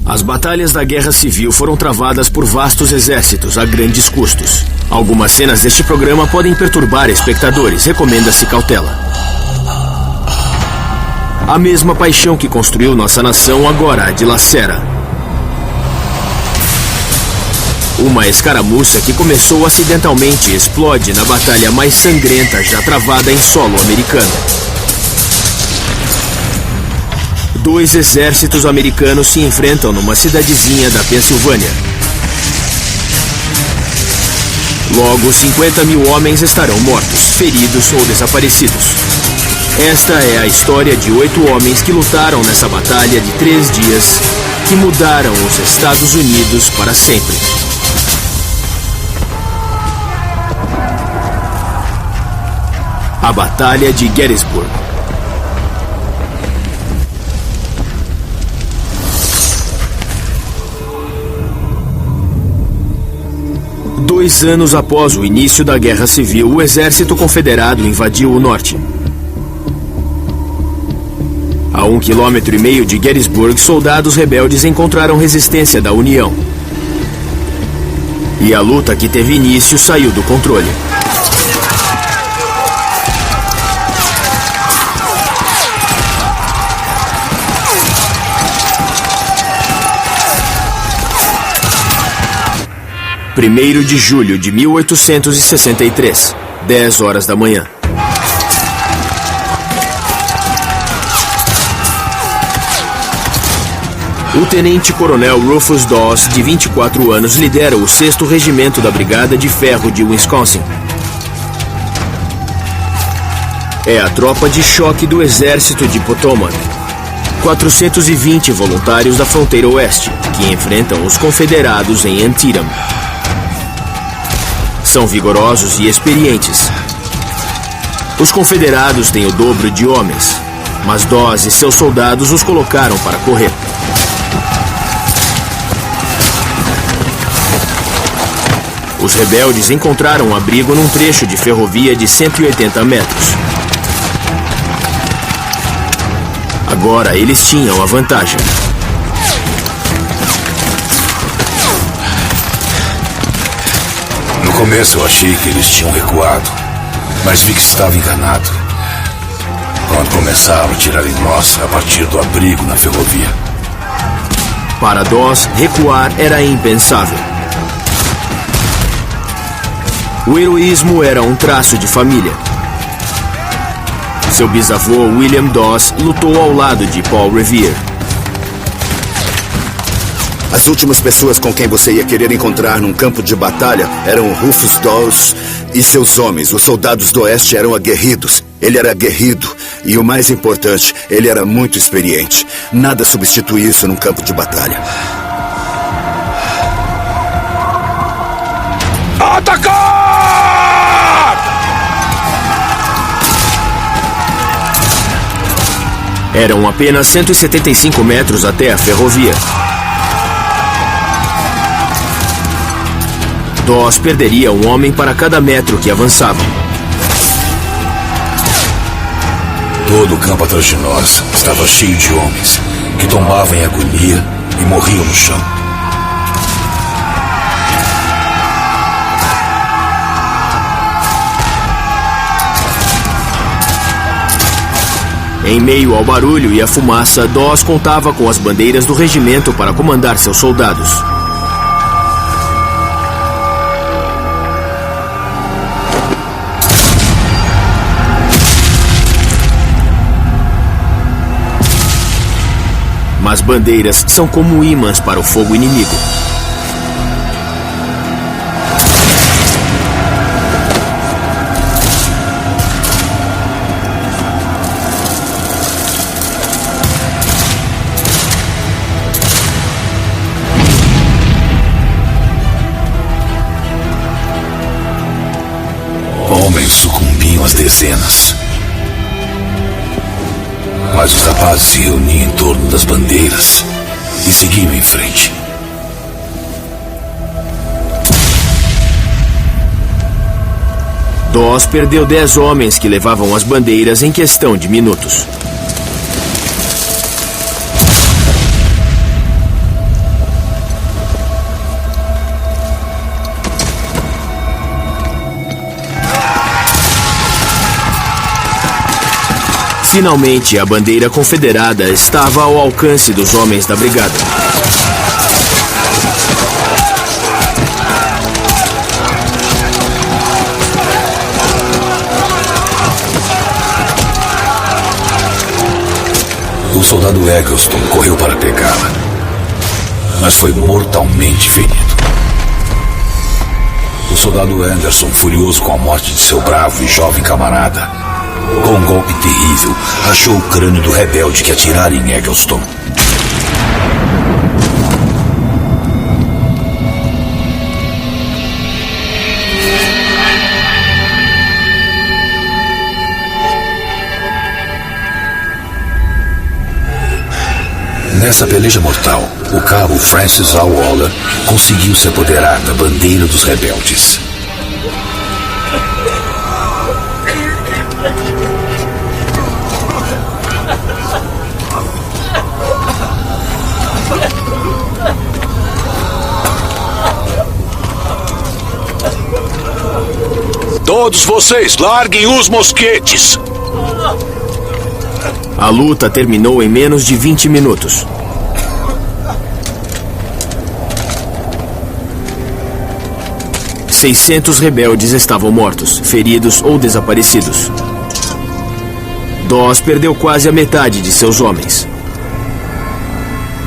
As batalhas da Guerra Civil foram travadas por vastos exércitos a grandes custos. Algumas cenas deste programa podem perturbar espectadores, recomenda-se cautela. A mesma paixão que construiu nossa nação agora a dilacera. Uma escaramuça que começou acidentalmente explode na batalha mais sangrenta já travada em solo americano. 2 exércitos americanos se enfrentam numa cidadezinha da Pensilvânia. Logo, 50 mil homens estarão mortos, feridos ou desaparecidos. Esta é a história de 8 homens que lutaram nessa batalha de 3 dias, que mudaram os Estados Unidos para sempre. A Batalha de Gettysburg. Dois anos após o início da Guerra Civil, o exército confederado invadiu o norte. A 1,5 km de Gettysburg, soldados rebeldes encontraram resistência da União. E a luta que teve início saiu do controle. Primeiro de julho de 1863, 10 horas da manhã. O tenente-coronel Rufus Dawes, de 24 anos, lidera o 6º Regimento da Brigada de Ferro de Wisconsin. É a tropa de choque do Exército de Potomac. 420 voluntários da fronteira oeste, que enfrentam os confederados em Antietam. São vigorosos e experientes. Os confederados têm o dobro de homens, mas Dawes e seus soldados os colocaram para correr. Os rebeldes encontraram abrigo num trecho de ferrovia de 180 metros. Agora eles tinham a vantagem. No começo eu achei que eles tinham recuado, mas vi que estava enganado. Quando começaram a tirar em nós a partir do abrigo na ferrovia. Para Dawes, recuar era impensável. O heroísmo era um traço de família. Seu bisavô, William Dawes, lutou ao lado de Paul Revere. As últimas pessoas com quem você ia querer encontrar num campo de batalha eram Rufus Dawes e seus homens. Os soldados do oeste eram aguerridos. Ele era aguerrido e, o mais importante, ele era muito experiente. Nada substitui isso num campo de batalha. Atacar! Eram apenas 175 metros até a ferrovia. Dawes perderia um homem para cada metro que avançavam. Todo o campo atrás de nós estava cheio de homens que tombavam em agonia e morriam no chão. Em meio ao barulho e à fumaça, Dawes contava com as bandeiras do regimento para comandar seus soldados. Mas bandeiras são como ímãs para o fogo inimigo. Homens sucumbiam às dezenas. Mas os rapazes se reuniam em torno das bandeiras e seguiam em frente. Dawes perdeu 10 homens que levavam as bandeiras em questão de minutos. Finalmente, a bandeira confederada estava ao alcance dos homens da brigada. O soldado Eggleston correu para pegá-la, mas foi mortalmente ferido. O soldado Anderson, furioso com a morte de seu bravo e jovem camarada, com um golpe terrível, rachou o crânio do rebelde que atirara em Eggleston. Nessa peleja mortal, o cabo Francis A. Waller conseguiu se apoderar da bandeira dos rebeldes. Todos vocês, larguem os mosquetes! A luta terminou em menos de 20 minutos. ...600 rebeldes estavam mortos, feridos ou desaparecidos. Dawes perdeu quase a metade de seus homens.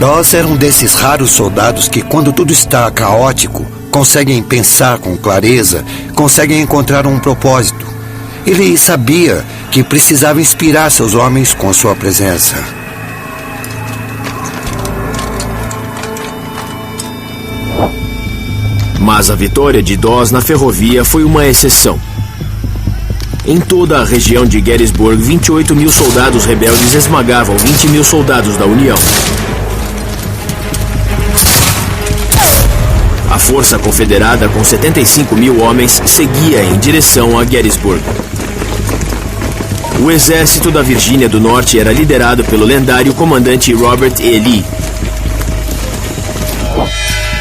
Dawes era um desses raros soldados que, quando tudo está caótico, conseguem pensar com clareza, conseguem encontrar um propósito. Ele sabia que precisava inspirar seus homens com sua presença. Mas a vitória de Dawes na ferrovia foi uma exceção. Em toda a região de Gettysburg, 28 mil soldados rebeldes esmagavam 20 mil soldados da União. A força confederada, com 75 mil homens, seguia em direção a Gettysburg. O exército da Virgínia do Norte era liderado pelo lendário comandante Robert E. Lee.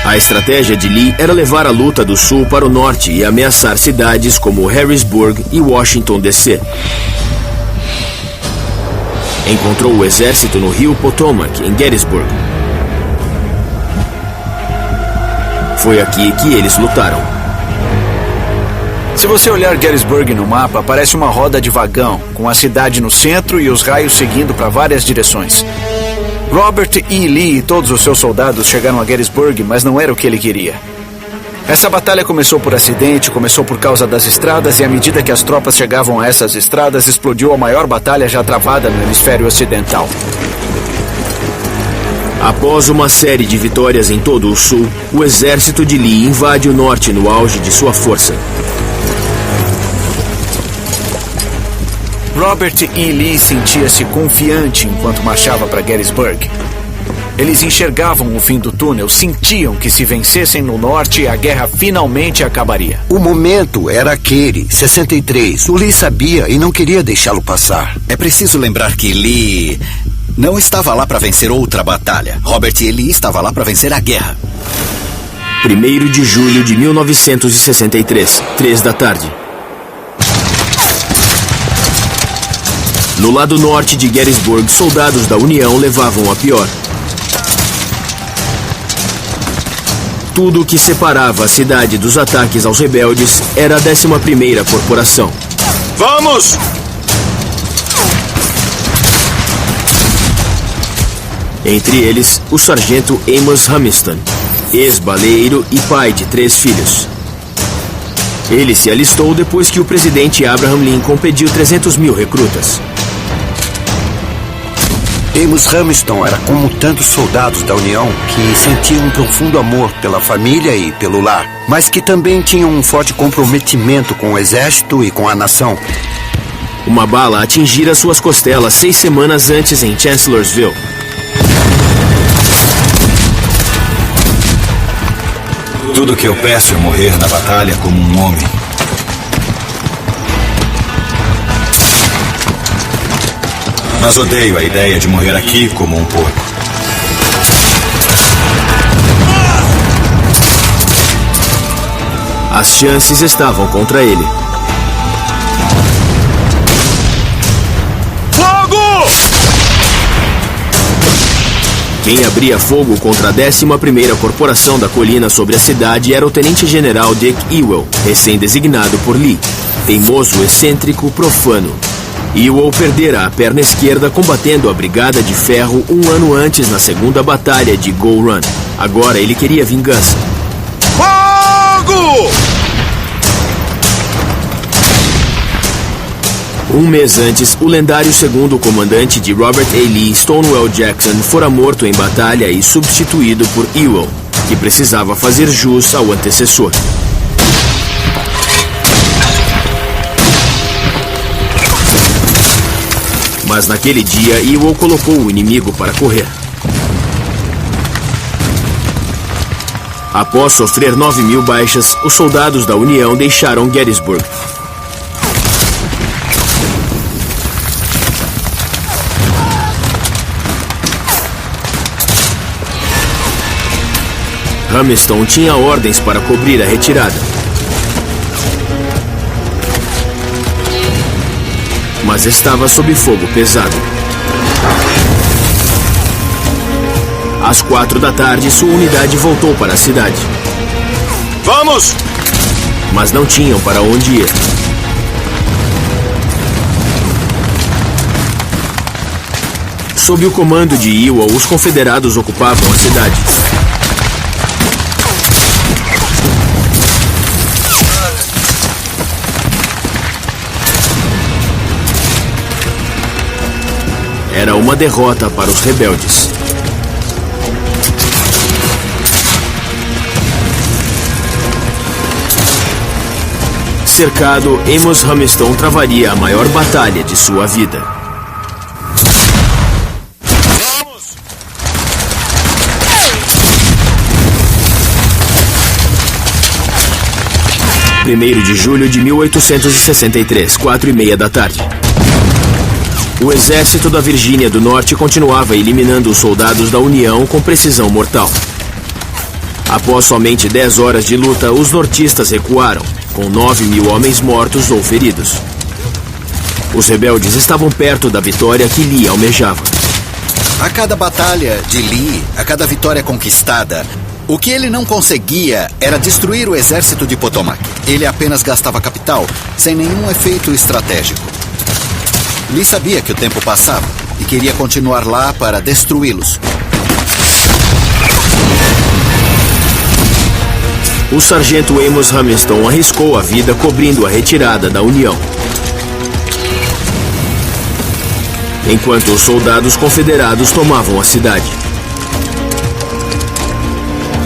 A estratégia de Lee era levar a luta do sul para o norte e ameaçar cidades como Harrisburg e Washington, D.C. Encontrou o exército no rio Potomac, em Gettysburg. Foi aqui que eles lutaram. Se você olhar Gettysburg no mapa, parece uma roda de vagão, com a cidade no centro e os raios seguindo para várias direções. Robert E. Lee e todos os seus soldados chegaram a Gettysburg, mas não era o que ele queria. Essa batalha começou por acidente, começou por causa das estradas, e à medida que as tropas chegavam a essas estradas, explodiu a maior batalha já travada no hemisfério ocidental. Após uma série de vitórias em todo o sul, o exército de Lee invade o norte no auge de sua força. Robert E. Lee sentia-se confiante enquanto marchava para Gettysburg. Eles enxergavam o fim do túnel, sentiam que se vencessem no norte, a guerra finalmente acabaria. O momento era aquele, 63. O Lee sabia e não queria deixá-lo passar. É preciso lembrar que Lee não estava lá para vencer outra batalha. Robert E. Lee estava lá para vencer a guerra. 1º de julho de 1963, 3 da tarde. No lado norte de Gettysburg, soldados da União levavam a pior. Tudo o que separava a cidade dos ataques aos rebeldes era a 11ª Corporação. Vamos! Entre eles, o sargento Amos Humiston, ex-baleeiro e pai de 3 filhos. Ele se alistou depois que o presidente Abraham Lincoln pediu 300 mil recrutas. Amos Humiston era como tantos soldados da União que sentiam um profundo amor pela família e pelo lar, mas que também tinham um forte comprometimento com o exército e com a nação. Uma bala atingira suas costelas 6 semanas antes em Chancellorsville. Tudo que eu peço é morrer na batalha como um homem. Mas odeio a ideia de morrer aqui como um porco. As chances estavam contra ele. Fogo! Quem abria fogo contra a 11ª Corporação da Colina sobre a cidade era o Tenente-General Dick Ewell, recém-designado por Lee. Teimoso, excêntrico, profano. Ewell perdera a perna esquerda combatendo a Brigada de Ferro um ano antes na segunda batalha de Bull Run. Agora ele queria vingança. Fogo! Um mês antes, o lendário segundo comandante de Robert A. Lee, Stonewall Jackson, fora morto em batalha e substituído por Ewell, que precisava fazer jus ao antecessor. Mas naquele dia, Ewell colocou o inimigo para correr. Após sofrer 9.000 baixas, os soldados da União deixaram Gettysburg. Hamilton tinha ordens para cobrir a retirada. Mas estava sob fogo pesado. Às 4 da tarde, sua unidade voltou para a cidade. Vamos! Mas não tinham para onde ir. Sob o comando de Ewell, os confederados ocupavam a cidade. Era uma derrota para os rebeldes. Cercado, Amos Hamilton travaria a maior batalha de sua vida. Vamos! 1º de julho de 1863, 4:30 da tarde. O exército da Virgínia do Norte continuava eliminando os soldados da União com precisão mortal. Após somente 10 horas de luta, os nortistas recuaram, com 9.000 homens mortos ou feridos. Os rebeldes estavam perto da vitória que Lee almejava. A cada batalha de Lee, a cada vitória conquistada, o que ele não conseguia era destruir o exército de Potomac. Ele apenas gastava capital, sem nenhum efeito estratégico. Lee sabia que o tempo passava e queria continuar lá para destruí-los. O sargento Amos Hamilton arriscou a vida cobrindo a retirada da União. Enquanto os soldados confederados tomavam a cidade.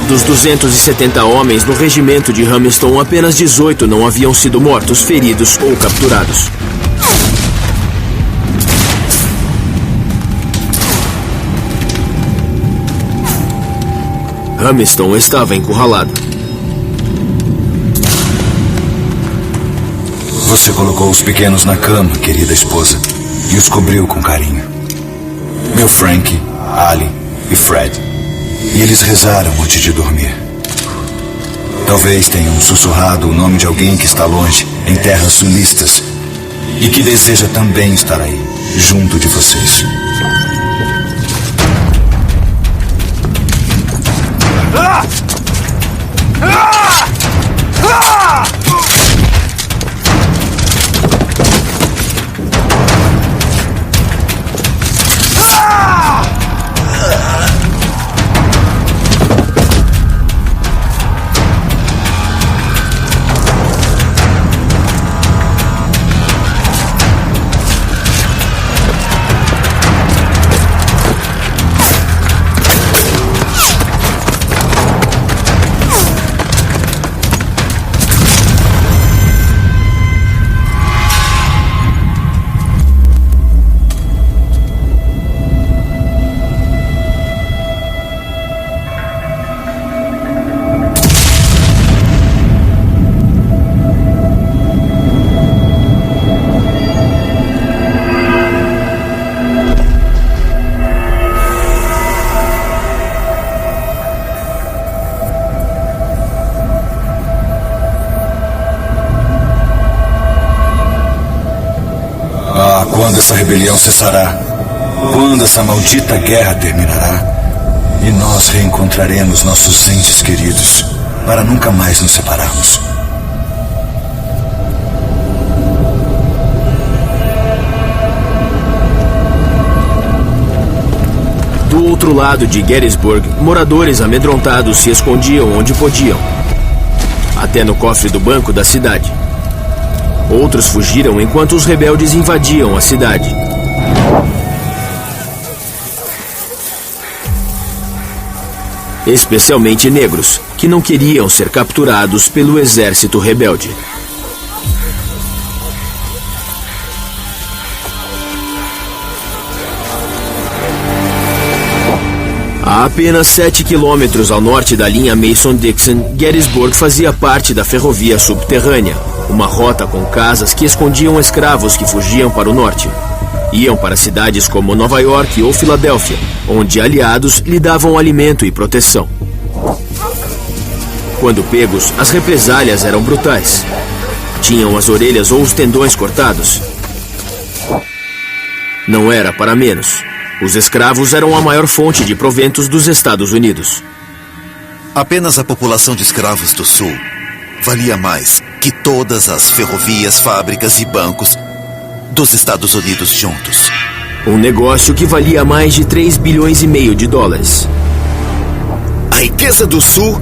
Dos 270 homens no regimento de Hamilton, apenas 18 não haviam sido mortos, feridos ou capturados. Hamilton estava encurralado. Você colocou os pequenos na cama, querida esposa, e os cobriu com carinho. Meu Frank, Ali e Fred. E eles rezaram antes de dormir. Talvez tenham sussurrado o nome de alguém que está longe, em terras sulistas, e que deseja também estar aí, junto de vocês. Quando essa rebelião cessará? Quando essa maldita guerra terminará? E nós reencontraremos nossos entes queridos para nunca mais nos separarmos. Do outro lado de Gettysburg, moradores amedrontados se escondiam onde podiam, até no cofre do banco da cidade. Outros fugiram enquanto os rebeldes invadiam a cidade. Especialmente negros, que não queriam ser capturados pelo exército rebelde. A apenas 7 quilômetros ao norte da linha Mason-Dixon, Gettysburg fazia parte da ferrovia subterrânea, uma rota com casas que escondiam escravos que fugiam para o norte. Iam para cidades como Nova York ou Filadélfia, onde aliados lhe davam alimento e proteção. Quando pegos, as represálias eram brutais. Tinham as orelhas ou os tendões cortados. Não era para menos. Os escravos eram a maior fonte de proventos dos Estados Unidos. Apenas a população de escravos do Sul valia mais que todas as ferrovias, fábricas e bancos dos Estados Unidos juntos. Um negócio que valia mais de 3,5 bilhões de dólares. A riqueza do Sul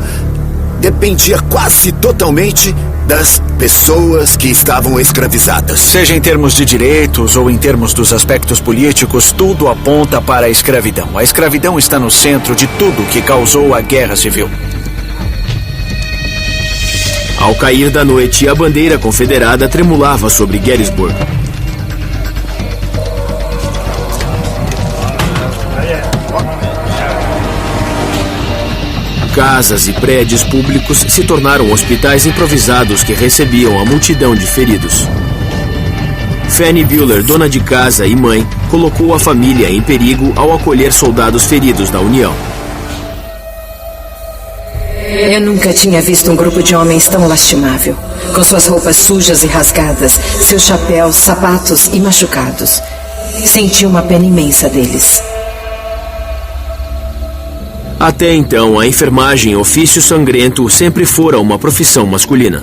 dependia quase totalmente das pessoas que estavam escravizadas. Seja em termos de direitos ou em termos dos aspectos políticos, tudo aponta para a escravidão. A escravidão está no centro de tudo que causou a Guerra Civil. Ao cair da noite, a bandeira confederada tremulava sobre Gettysburg. Casas e prédios públicos se tornaram hospitais improvisados que recebiam a multidão de feridos. Fanny Bueller, dona de casa e mãe, colocou a família em perigo ao acolher soldados feridos da União. Eu nunca tinha visto um grupo de homens tão lastimável, com suas roupas sujas e rasgadas, seus chapéus, sapatos e machucados. Senti uma pena imensa deles. Até então, a enfermagem, ofício sangrento, sempre fora uma profissão masculina.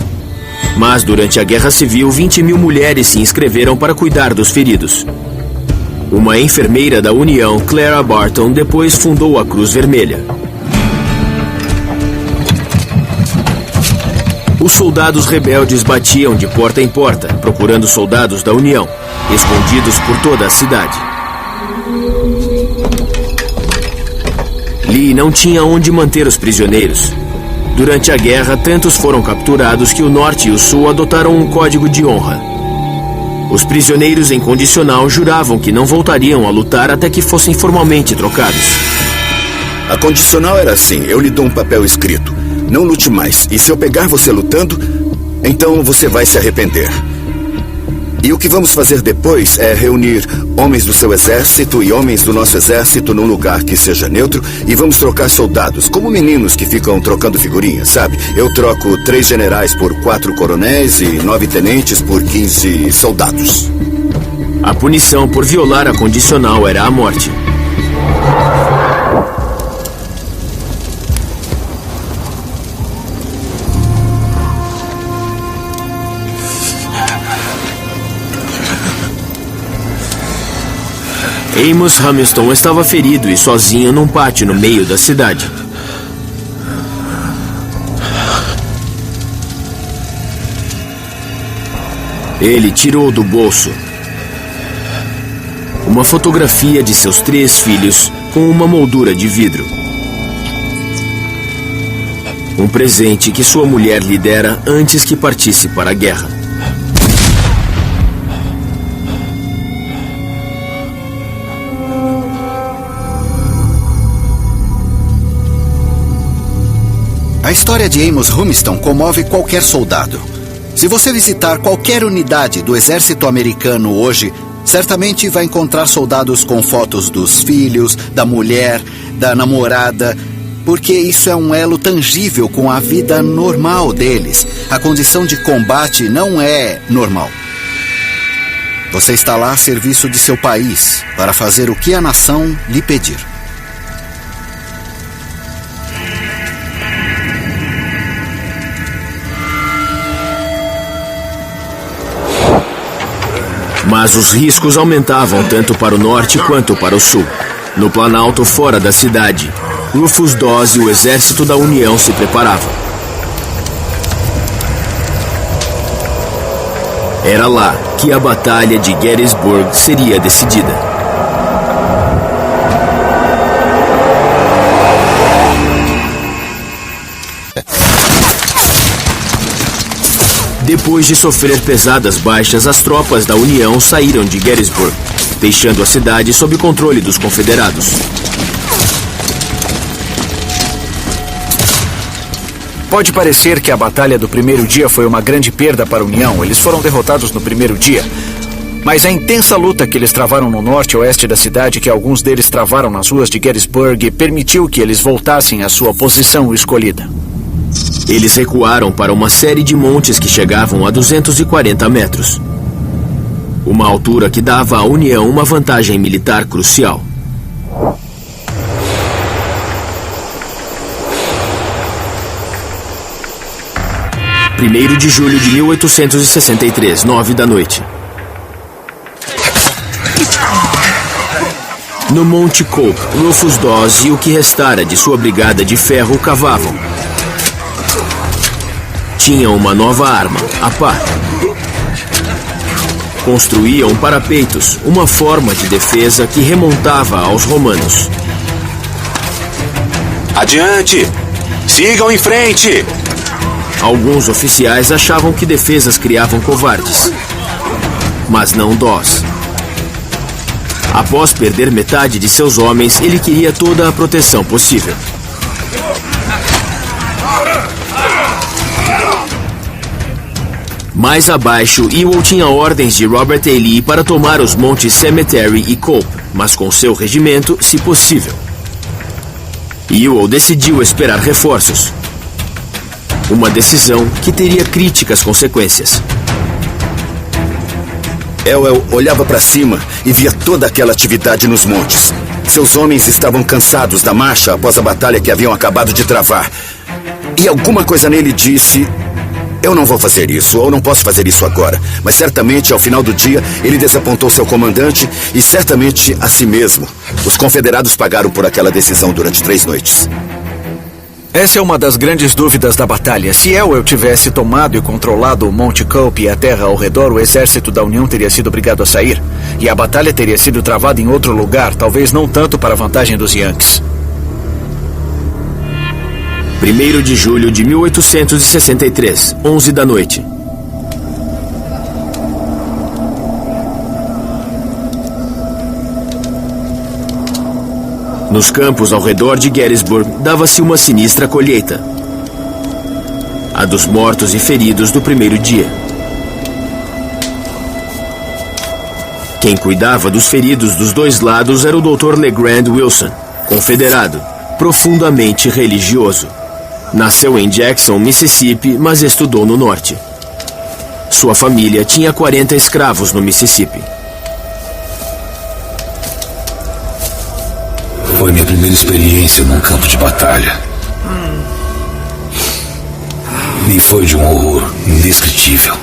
Mas durante a Guerra Civil, 20 mil mulheres se inscreveram para cuidar dos feridos. Uma enfermeira da União, Clara Barton, depois fundou a Cruz Vermelha. Os soldados rebeldes batiam de porta em porta, procurando soldados da União, escondidos por toda a cidade. Lee não tinha onde manter os prisioneiros. Durante a guerra, tantos foram capturados que o Norte e o Sul adotaram um código de honra. Os prisioneiros em condicional juravam que não voltariam a lutar até que fossem formalmente trocados. A condicional era assim: eu lhe dou um papel escrito. Não lute mais. E se eu pegar você lutando, então você vai se arrepender. E o que vamos fazer depois é reunir homens do seu exército e homens do nosso exército num lugar que seja neutro e vamos trocar soldados, como meninos que ficam trocando figurinhas, sabe? Eu troco 3 generais por 4 coronéis e 9 tenentes por 15 soldados. A punição por violar a condicional era a morte. Amos Hamilton estava ferido e sozinho num pátio no meio da cidade. Ele tirou do bolso uma fotografia de seus 3 filhos com uma moldura de vidro. Um presente que sua mulher lhe dera antes que partisse para a guerra. A história de Amos Humiston comove qualquer soldado. Se você visitar qualquer unidade do exército americano hoje, certamente vai encontrar soldados com fotos dos filhos, da mulher, da namorada, porque isso é um elo tangível com a vida normal deles. A condição de combate não é normal. Você está lá a serviço de seu país, para fazer o que a nação lhe pedir. Mas os riscos aumentavam tanto para o norte quanto para o sul. No planalto fora da cidade, Rufus Dawes e o exército da União se preparavam. Era lá que a Batalha de Gettysburg seria decidida. Depois de sofrer pesadas baixas, as tropas da União saíram de Gettysburg, deixando a cidade sob controle dos confederados. Pode parecer que a batalha do primeiro dia foi uma grande perda para a União. Eles foram derrotados no primeiro dia. Mas a intensa luta que eles travaram no norte e oeste da cidade, que alguns deles travaram nas ruas de Gettysburg, permitiu que eles voltassem à sua posição escolhida. Eles recuaram para uma série de montes que chegavam a 240 metros. Uma altura que dava à União uma vantagem militar crucial. Primeiro de julho de 1863, 9 da noite. No Monte Cope, Rufus Dawes e o que restara de sua brigada de ferro cavavam. Tinham uma nova arma, a pá. Construíam parapeitos, uma forma de defesa que remontava aos romanos. Adiante! Sigam em frente! Alguns oficiais achavam que defesas criavam covardes. Mas não Dawes. Após perder metade de seus homens, ele queria toda a proteção possível. Mais abaixo, Ewell tinha ordens de Robert E. Lee para tomar os montes Cemetery e Cope, mas com seu regimento, se possível. Ewell decidiu esperar reforços. Uma decisão que teria críticas consequências. Ewell olhava para cima e via toda aquela atividade nos montes. Seus homens estavam cansados da marcha após a batalha que haviam acabado de travar. E alguma coisa nele disse: eu não vou fazer isso, ou não posso fazer isso agora. Mas certamente, ao final do dia, ele desapontou seu comandante e certamente a si mesmo. Os confederados pagaram por aquela decisão durante 3 noites. Essa é uma das grandes dúvidas da batalha. Se Ewell tivesse tomado e controlado o Monte Cope e a terra ao redor, o exército da União teria sido obrigado a sair. E a batalha teria sido travada em outro lugar, talvez não tanto para a vantagem dos Yankees. 1º de julho de 1863, 11 da noite. Nos campos ao redor de Gettysburg, dava-se uma sinistra colheita. A dos mortos e feridos do primeiro dia. Quem cuidava dos feridos dos dois lados era o Dr. LeGrand Wilson, confederado, profundamente religioso. Nasceu em Jackson, Mississippi, mas estudou no norte. Sua família tinha 40 escravos no Mississippi. Foi minha primeira experiência num campo de batalha. E foi de um horror indescritível.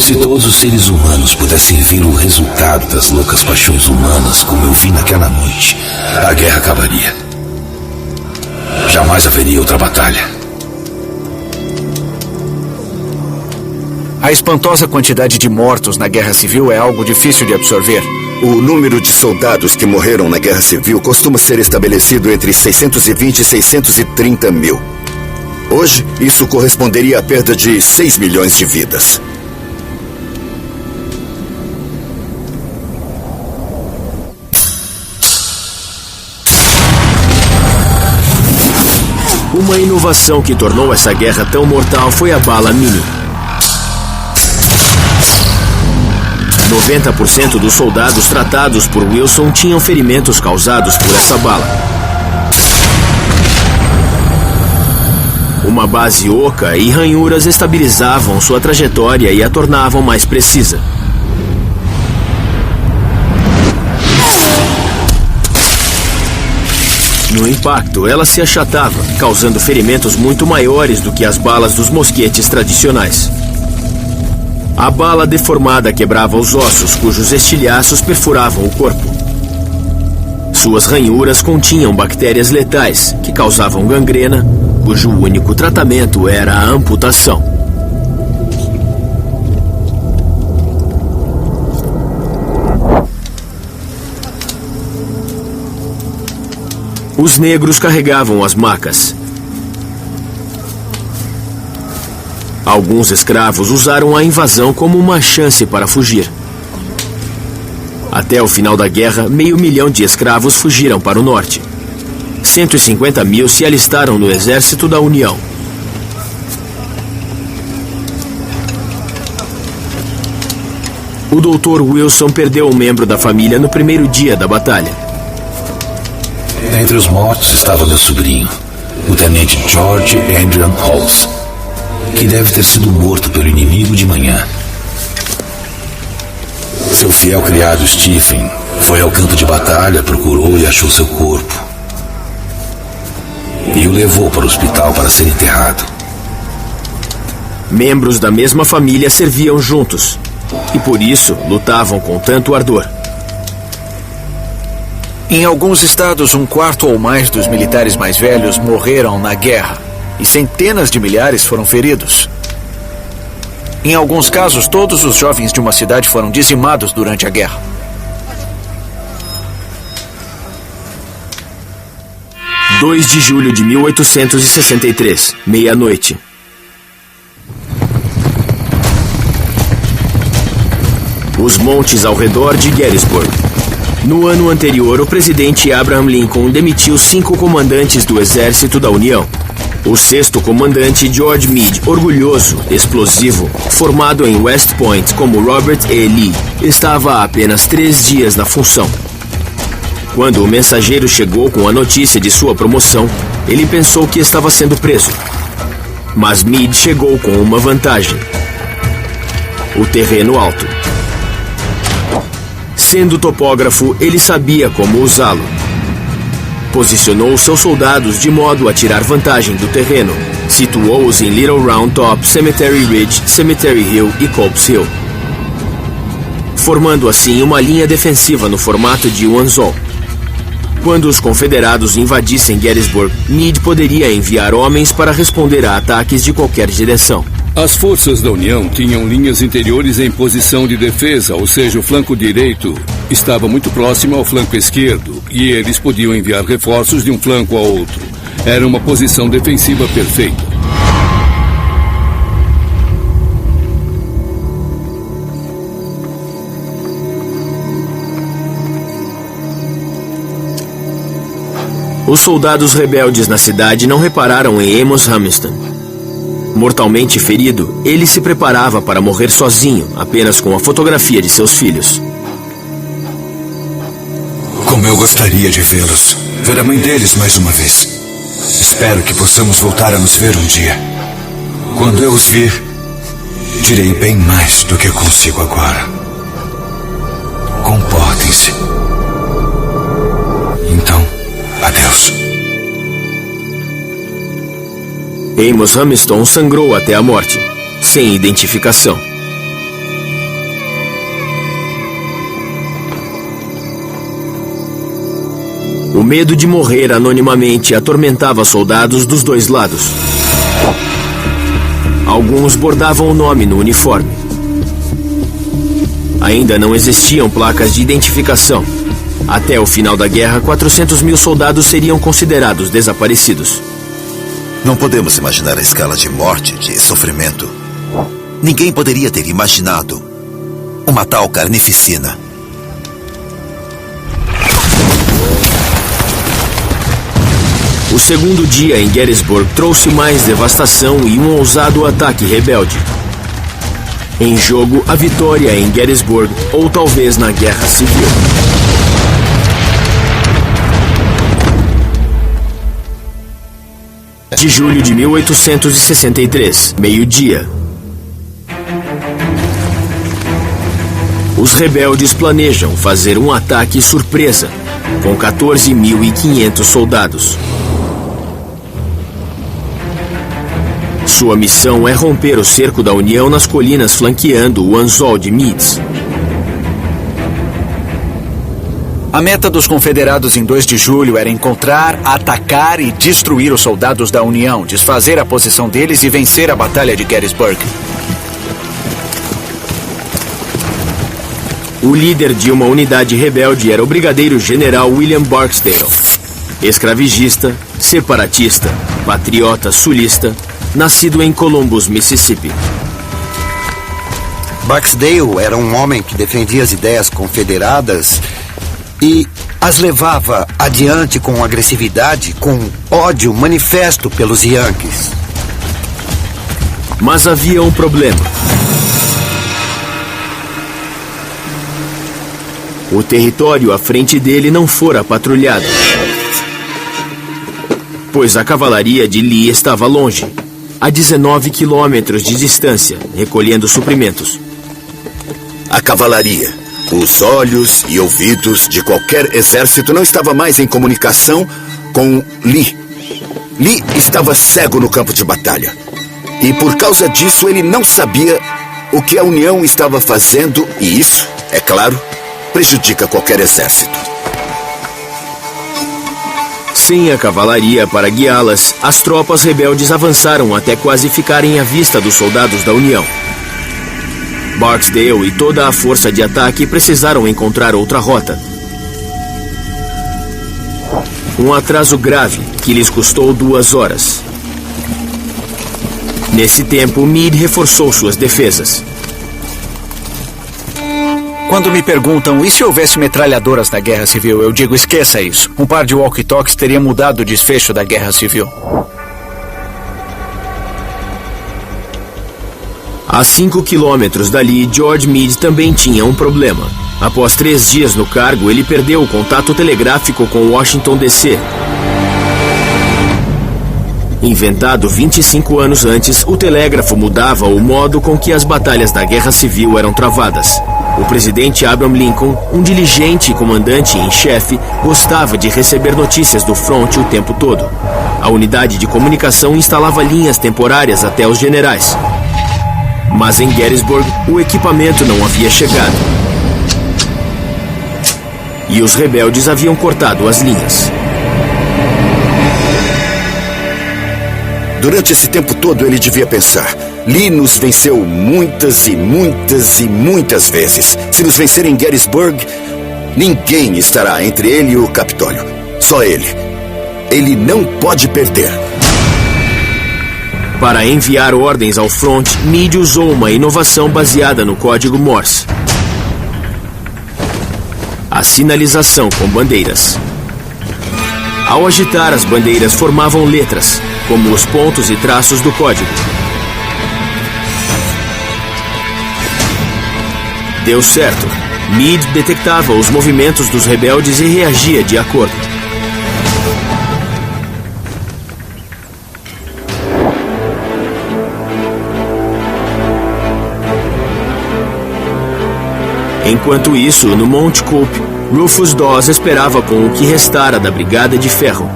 Se todos os seres humanos pudessem ver o resultado das loucas paixões humanas como eu vi naquela noite, a guerra acabaria. Jamais haveria outra batalha. A espantosa quantidade de mortos na Guerra Civil é algo difícil de absorver. O número de soldados que morreram na Guerra Civil costuma ser estabelecido entre 620 e 630 mil. Hoje, isso corresponderia à perda de 6 milhões de vidas. Uma inovação que tornou essa guerra tão mortal foi a bala mini. 90% dos soldados tratados por Wilson tinham ferimentos causados por essa bala. Uma base oca e ranhuras estabilizavam sua trajetória e a tornavam mais precisa. No impacto, ela se achatava, causando ferimentos muito maiores do que as balas dos mosquetes tradicionais. A bala deformada quebrava os ossos, cujos estilhaços perfuravam o corpo. Suas ranhuras continham bactérias letais que causavam gangrena, cujo único tratamento era a amputação. Os negros carregavam as macas. Alguns escravos usaram a invasão como uma chance para fugir. Até o final da guerra, 500 mil de escravos fugiram para o norte. 150 mil se alistaram no exército da União. O Dr. Wilson perdeu um membro da família no primeiro dia da batalha. Entre os mortos estava meu sobrinho, o tenente George Adrian Halls, que deve ter sido morto pelo inimigo de manhã. Seu fiel criado Stephen foi ao campo de batalha, procurou e achou seu corpo. E o levou para o hospital para ser enterrado. Membros da mesma família serviam juntos, e por isso lutavam com tanto ardor. Em alguns estados, 1/4 ou mais dos militares mais velhos morreram na guerra, e centenas de milhares foram feridos. Em alguns casos, todos os jovens de uma cidade foram dizimados durante a guerra. – 2 de julho de 1863, meia-noite. Os montes ao redor de Gettysburg. No ano anterior, o presidente Abraham Lincoln demitiu 5 comandantes do Exército da União. O 6º comandante, George Meade, orgulhoso, explosivo, formado em West Point como Robert E. Lee, estava há apenas 3 dias na função. Quando o mensageiro chegou com a notícia de sua promoção, ele pensou que estava sendo preso. Mas Meade chegou com uma vantagem: o terreno alto. Sendo topógrafo, ele sabia como usá-lo. Posicionou seus soldados de modo a tirar vantagem do terreno. Situou-os em Little Round Top, Cemetery Ridge, Cemetery Hill e Culp's Hill, formando assim uma linha defensiva no formato de um anzol. Quando os confederados invadissem Gettysburg, Meade poderia enviar homens para responder a ataques de qualquer direção. As forças da União tinham linhas interiores em posição de defesa, ou seja, o flanco direito estava muito próximo ao flanco esquerdo e eles podiam enviar reforços de um flanco a outro. Era uma posição defensiva perfeita. Os soldados rebeldes na cidade não repararam em Amos Hamilton. Mortalmente ferido, ele se preparava para morrer sozinho, apenas com a fotografia de seus filhos. Como eu gostaria de vê-los, ver a mãe deles mais uma vez. Espero que possamos voltar a nos ver um dia. Quando eu os vir, direi bem mais do que consigo agora. Comportem-se. Então, adeus. Amos Hamilton sangrou até a morte, sem identificação. O medo de morrer anonimamente atormentava soldados dos dois lados. Alguns bordavam o nome no uniforme. Ainda não existiam placas de identificação. Até o final da guerra, 400 mil soldados seriam considerados desaparecidos. Não podemos imaginar a escala de morte, de sofrimento. Ninguém poderia ter imaginado uma tal carnificina. O segundo dia em Gettysburg trouxe mais devastação e um ousado ataque rebelde. Em jogo, a vitória em Gettysburg ou talvez na Guerra Civil. De julho de 1863, meio-dia. Os rebeldes planejam fazer um ataque surpresa, com 14.500 soldados. Sua missão é romper o cerco da União nas colinas flanqueando o Anzol de Meads. A meta dos confederados em 2 de julho era encontrar, atacar e destruir os soldados da União, desfazer a posição deles e vencer a Batalha de Gettysburg. O líder de uma unidade rebelde era o brigadeiro-general William Barksdale. Escravagista, separatista, patriota sulista, nascido em Columbus, Mississippi. Barksdale era um homem que defendia as ideias confederadas e as levava adiante com agressividade, com ódio manifesto pelos Yankees. Mas havia um problema. O território à frente dele não fora patrulhado, pois a cavalaria de Lee estava longe, a 19 quilômetros de distância, recolhendo suprimentos. A cavalaria, os olhos e ouvidos de qualquer exército não estava mais em comunicação com Lee. Lee estava cego no campo de batalha. E por causa disso ele não sabia o que a União estava fazendo, e isso, é claro, prejudica qualquer exército. Sem a cavalaria para guiá-las, as tropas rebeldes avançaram até quase ficarem à vista dos soldados da União. Barksdale e toda a força de ataque precisaram encontrar outra rota. Um atraso grave que lhes custou 2 horas. Nesse tempo, Meade reforçou suas defesas. Quando me perguntam, e se houvesse metralhadoras na Guerra Civil, eu digo, esqueça isso. Um par de walkie-talkies teria mudado o desfecho da Guerra Civil. A 5 quilômetros dali, George Meade também tinha um problema. Após 3 dias no cargo, ele perdeu o contato telegráfico com Washington, D.C. Inventado 25 anos antes, o telégrafo mudava o modo com que as batalhas da Guerra Civil eram travadas. O presidente Abraham Lincoln, um diligente comandante em chefe, gostava de receber notícias do fronte o tempo todo. A unidade de comunicação instalava linhas temporárias até os generais. Mas em Gettysburg, o equipamento não havia chegado. E os rebeldes haviam cortado as linhas. Durante esse tempo todo ele devia pensar: Lee nos venceu muitas e muitas e muitas vezes. Se nos vencer em Gettysburg, ninguém estará entre ele e o Capitólio. Só ele. Ele não pode perder. Para enviar ordens ao fronte, Meade usou uma inovação baseada no código Morse. A sinalização com bandeiras. Ao agitar, as bandeiras formavam letras, como os pontos e traços do código. Deu certo. Meade detectava os movimentos dos rebeldes e reagia de acordo. Enquanto isso, no Monte Coop, Rufus Dawes esperava com o que restara da Brigada de Ferro.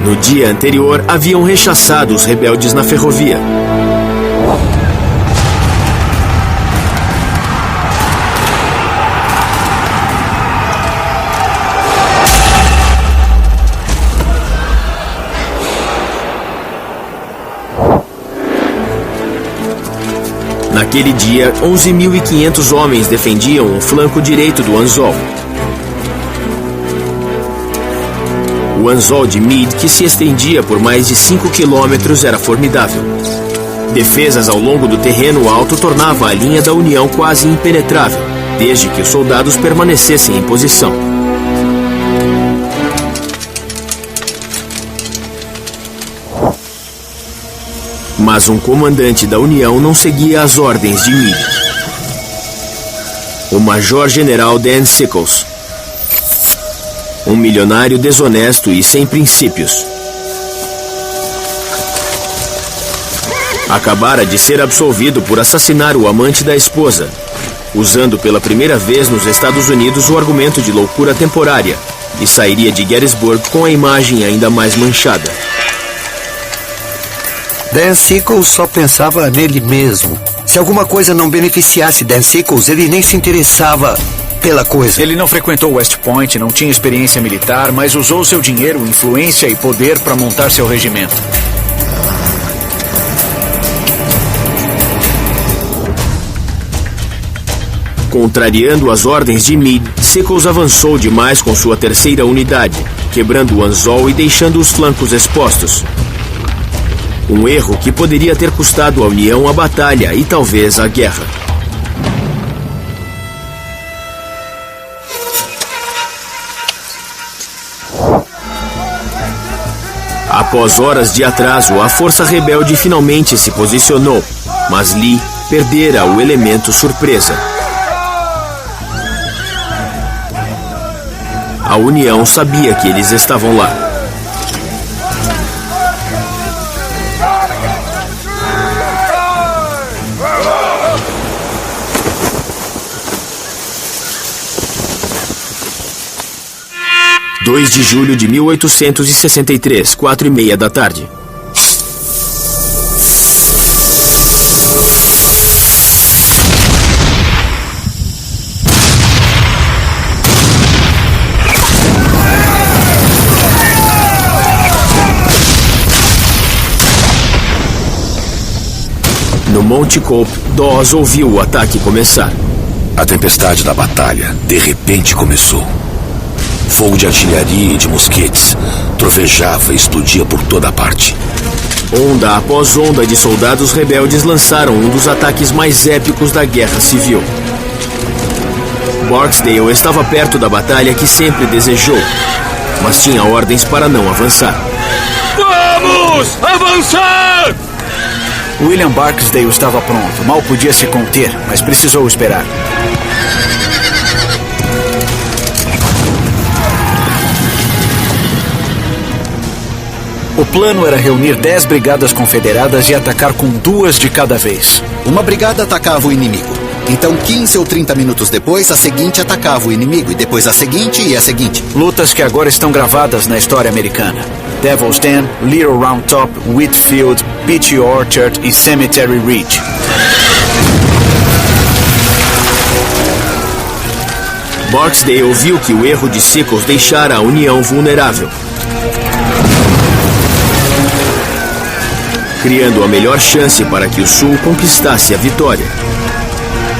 No dia anterior, haviam rechaçado os rebeldes na ferrovia. Naquele dia, 11.500 homens defendiam o flanco direito do Anzol. O Anzol de Meade, que se estendia por mais de 5 quilômetros, era formidável. Defesas ao longo do terreno alto tornava a linha da União quase impenetrável, desde que os soldados permanecessem em posição. Mas um comandante da União não seguia as ordens de Meade. O Major-General Dan Sickles. Um milionário desonesto e sem princípios. Acabara de ser absolvido por assassinar o amante da esposa, usando pela primeira vez nos Estados Unidos o argumento de loucura temporária, e sairia de Gettysburg com a imagem ainda mais manchada. Dan Sickles só pensava nele mesmo. Se alguma coisa não beneficiasse Dan Sickles, ele nem se interessava pela coisa. Ele não frequentou West Point, não tinha experiência militar, mas usou seu dinheiro, influência e poder para montar seu regimento. Contrariando as ordens de Meade, Sickles avançou demais com sua terceira unidade, quebrando o anzol e deixando os flancos expostos. Um erro que poderia ter custado à União a batalha e talvez a guerra. Após horas de atraso, a força rebelde finalmente se posicionou, mas Lee perdera o elemento surpresa. A União sabia que eles estavam lá. (2 de julho de 1863, 4:30 da tarde). No Monte Cope, Dawes ouviu o ataque começar. A tempestade da batalha, de repente, começou. Fogo de artilharia e de mosquetes trovejava e explodia por toda parte. Onda após onda de soldados rebeldes lançaram um dos ataques mais épicos da Guerra Civil. Barksdale estava perto da batalha que sempre desejou, mas tinha ordens para não avançar. Vamos avançar! William Barksdale estava pronto. Mal podia se conter, mas precisou esperar. O plano era reunir 10 brigadas confederadas e atacar com 2 de cada vez. Uma brigada atacava o inimigo. Então, 15 ou 30 minutos depois, a seguinte atacava o inimigo. E depois a seguinte e a seguinte. Lutas que agora estão gravadas na história americana. Devil's Den, Little Round Top, Whitfield, Peachy Orchard e Cemetery Ridge. Barksdale viu que o erro de Sickles deixara a União vulnerável, criando a melhor chance para que o Sul conquistasse a vitória.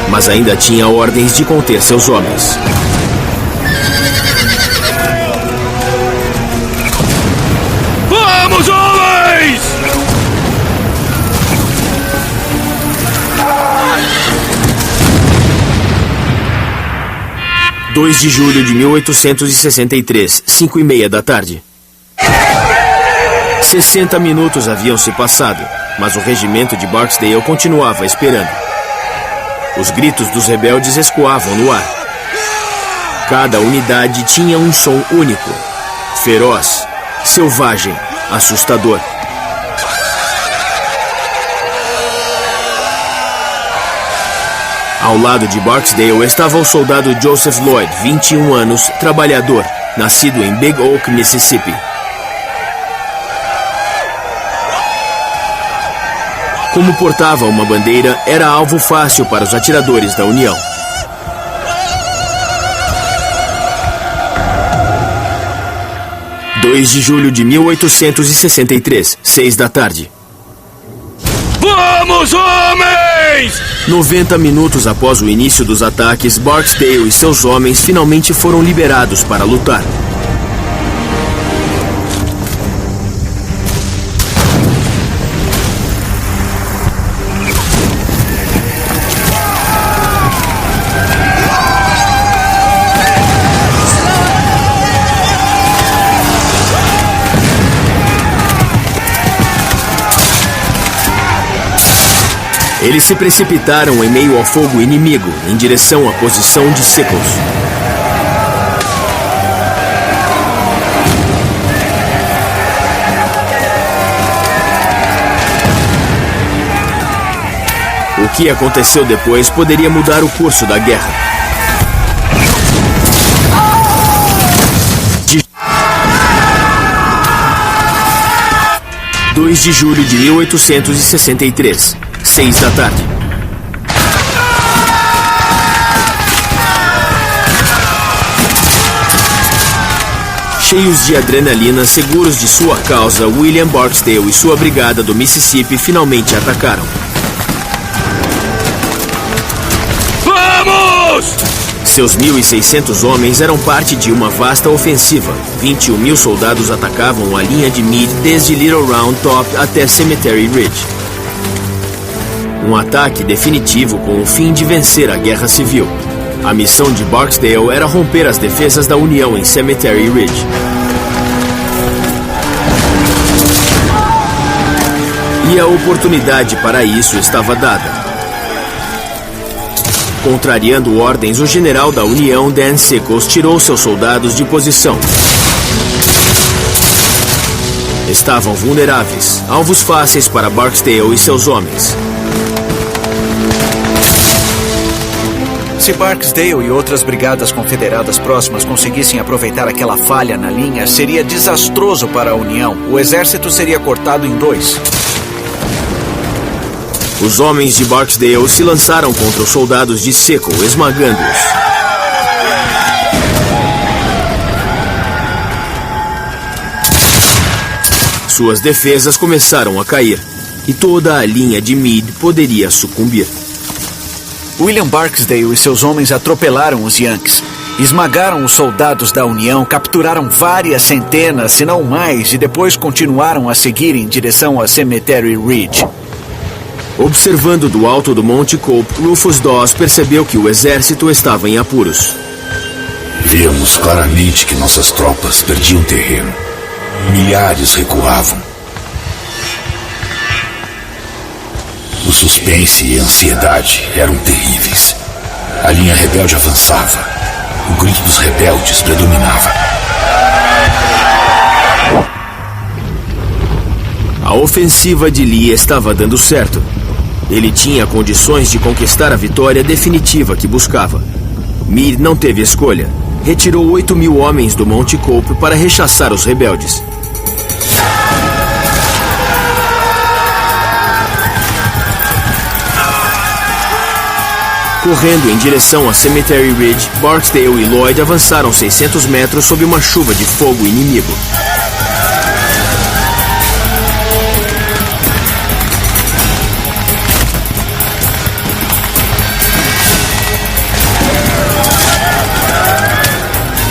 Mas ainda tinha ordens de conter seus homens. Vamos, homens! (2 de julho de 1863, 5:30 da tarde). 60 minutos haviam se passado, mas o regimento de Barksdale continuava esperando. Os gritos dos rebeldes ecoavam no ar. Cada unidade tinha um som único, feroz, selvagem, assustador. Ao lado de Barksdale estava o soldado Joseph Lloyd, 21 anos, trabalhador, nascido em Big Oak, Mississippi. Como portava uma bandeira, era alvo fácil para os atiradores da União. (2 de julho de 1863, 6 da tarde). Vamos, homens! 90 minutos após o início dos ataques, Barksdale e seus homens finalmente foram liberados para lutar. Eles se precipitaram em meio ao fogo inimigo, em direção à posição de Sickles. O que aconteceu depois poderia mudar o curso da guerra. 2 de julho de 1863, 6 da tarde. Cheios de adrenalina, seguros de sua causa, William Barksdale e sua brigada do Mississippi finalmente atacaram. Vamos! Seus 1.600 homens eram parte de uma vasta ofensiva. 21 mil soldados atacavam a linha de Meade desde Little Round Top até Cemetery Ridge. Um ataque definitivo com o fim de vencer a Guerra Civil. A missão de Barksdale era romper as defesas da União em Cemetery Ridge. E a oportunidade para isso estava dada. Contrariando ordens, o general da União, Dan Sickles, tirou seus soldados de posição. Estavam vulneráveis, alvos fáceis para Barksdale e seus homens. Se Barksdale e outras brigadas confederadas próximas conseguissem aproveitar aquela falha na linha, seria desastroso para a União. O exército seria cortado em 2. Os homens de Barksdale se lançaram contra os soldados de Sickles, esmagando-os. Suas defesas começaram a cair, e toda a linha de Meade poderia sucumbir. William Barksdale e seus homens atropelaram os Yankees. Esmagaram os soldados da União, capturaram várias centenas, se não mais, e depois continuaram a seguir em direção a Cemetery Ridge. Observando do alto do Monte Cope, Rufus Dawes percebeu que o exército estava em apuros. Víamos claramente que nossas tropas perdiam terreno. Milhares recuavam. O suspense e a ansiedade eram terríveis. A linha rebelde avançava. O grito dos rebeldes predominava. A ofensiva de Lee estava dando certo. Ele tinha condições de conquistar a vitória definitiva que buscava. Meade não teve escolha. Retirou 8 mil homens do Monte Cope para rechaçar os rebeldes. Correndo em direção a Cemetery Ridge, Barksdale e Lloyd avançaram 600 metros sob uma chuva de fogo inimigo.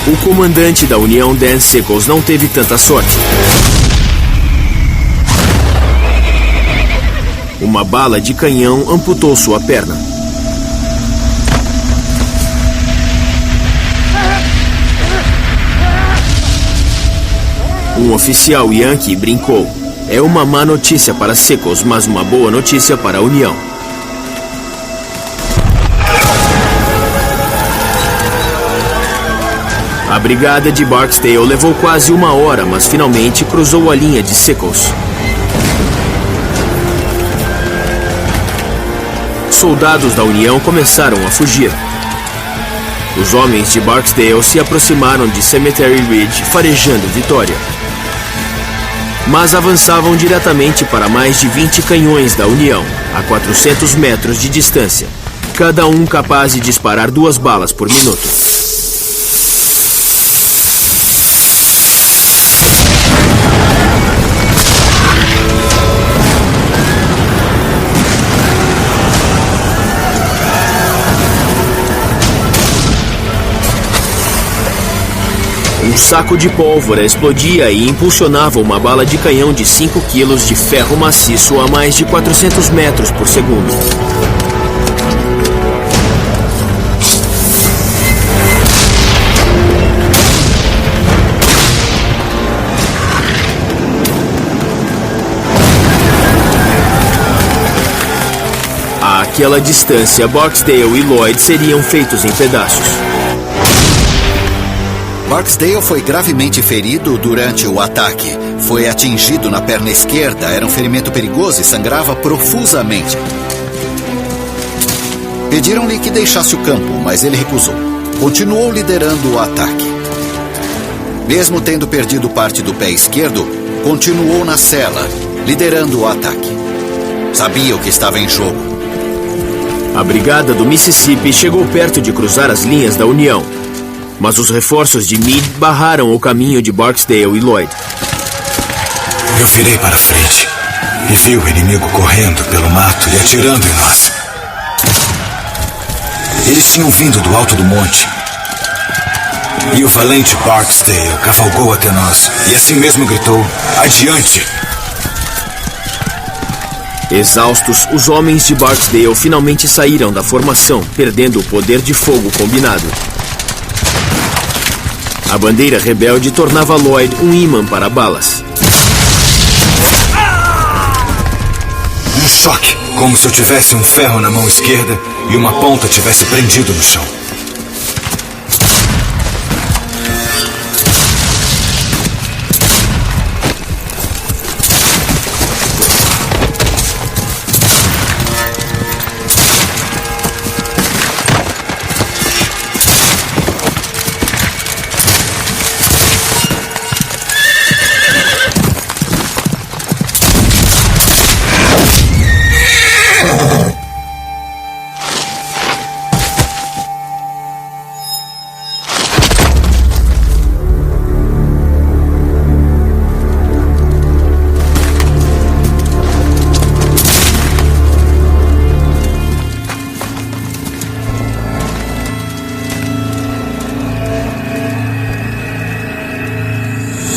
O comandante da União, Dan Sickles, não teve tanta sorte. Uma bala de canhão amputou sua perna. Um oficial Yankee brincou. É uma má notícia para Sickles, mas uma boa notícia para a União. A brigada de Barksdale levou quase 1 hora, mas finalmente cruzou a linha de Sickles. Soldados da União começaram a fugir. Os homens de Barksdale se aproximaram de Cemetery Ridge, farejando vitória. Mas avançavam diretamente para mais de 20 canhões da União, a 400 metros de distância, cada um capaz de disparar 2 balas por minuto. Um saco de pólvora explodia e impulsionava uma bala de canhão de 5 quilos de ferro maciço a mais de 400 metros por segundo. Àquela distância, Barksdale e Lloyd seriam feitos em pedaços. Barksdale foi gravemente ferido durante o ataque. Foi atingido na perna esquerda, era um ferimento perigoso e sangrava profusamente. Pediram-lhe que deixasse o campo, mas ele recusou. Continuou liderando o ataque. Mesmo tendo perdido parte do pé esquerdo, continuou na cela. liderando o ataque. Sabia o que estava em jogo. A brigada do Mississippi chegou perto de cruzar as linhas da União, mas os reforços de Meade barraram o caminho de Barksdale e Lloyd. Eu virei para frente e vi o inimigo correndo pelo mato e atirando em nós. Eles tinham vindo do alto do monte. E o valente Barksdale cavalgou até nós e assim mesmo gritou: "Adiante!" Exaustos, os homens de Barksdale finalmente saíram da formação, perdendo o poder de fogo combinado. A bandeira rebelde tornava Lloyd um ímã para balas. Um choque, como se eu tivesse um ferro na mão esquerda e uma ponta tivesse prendido no chão.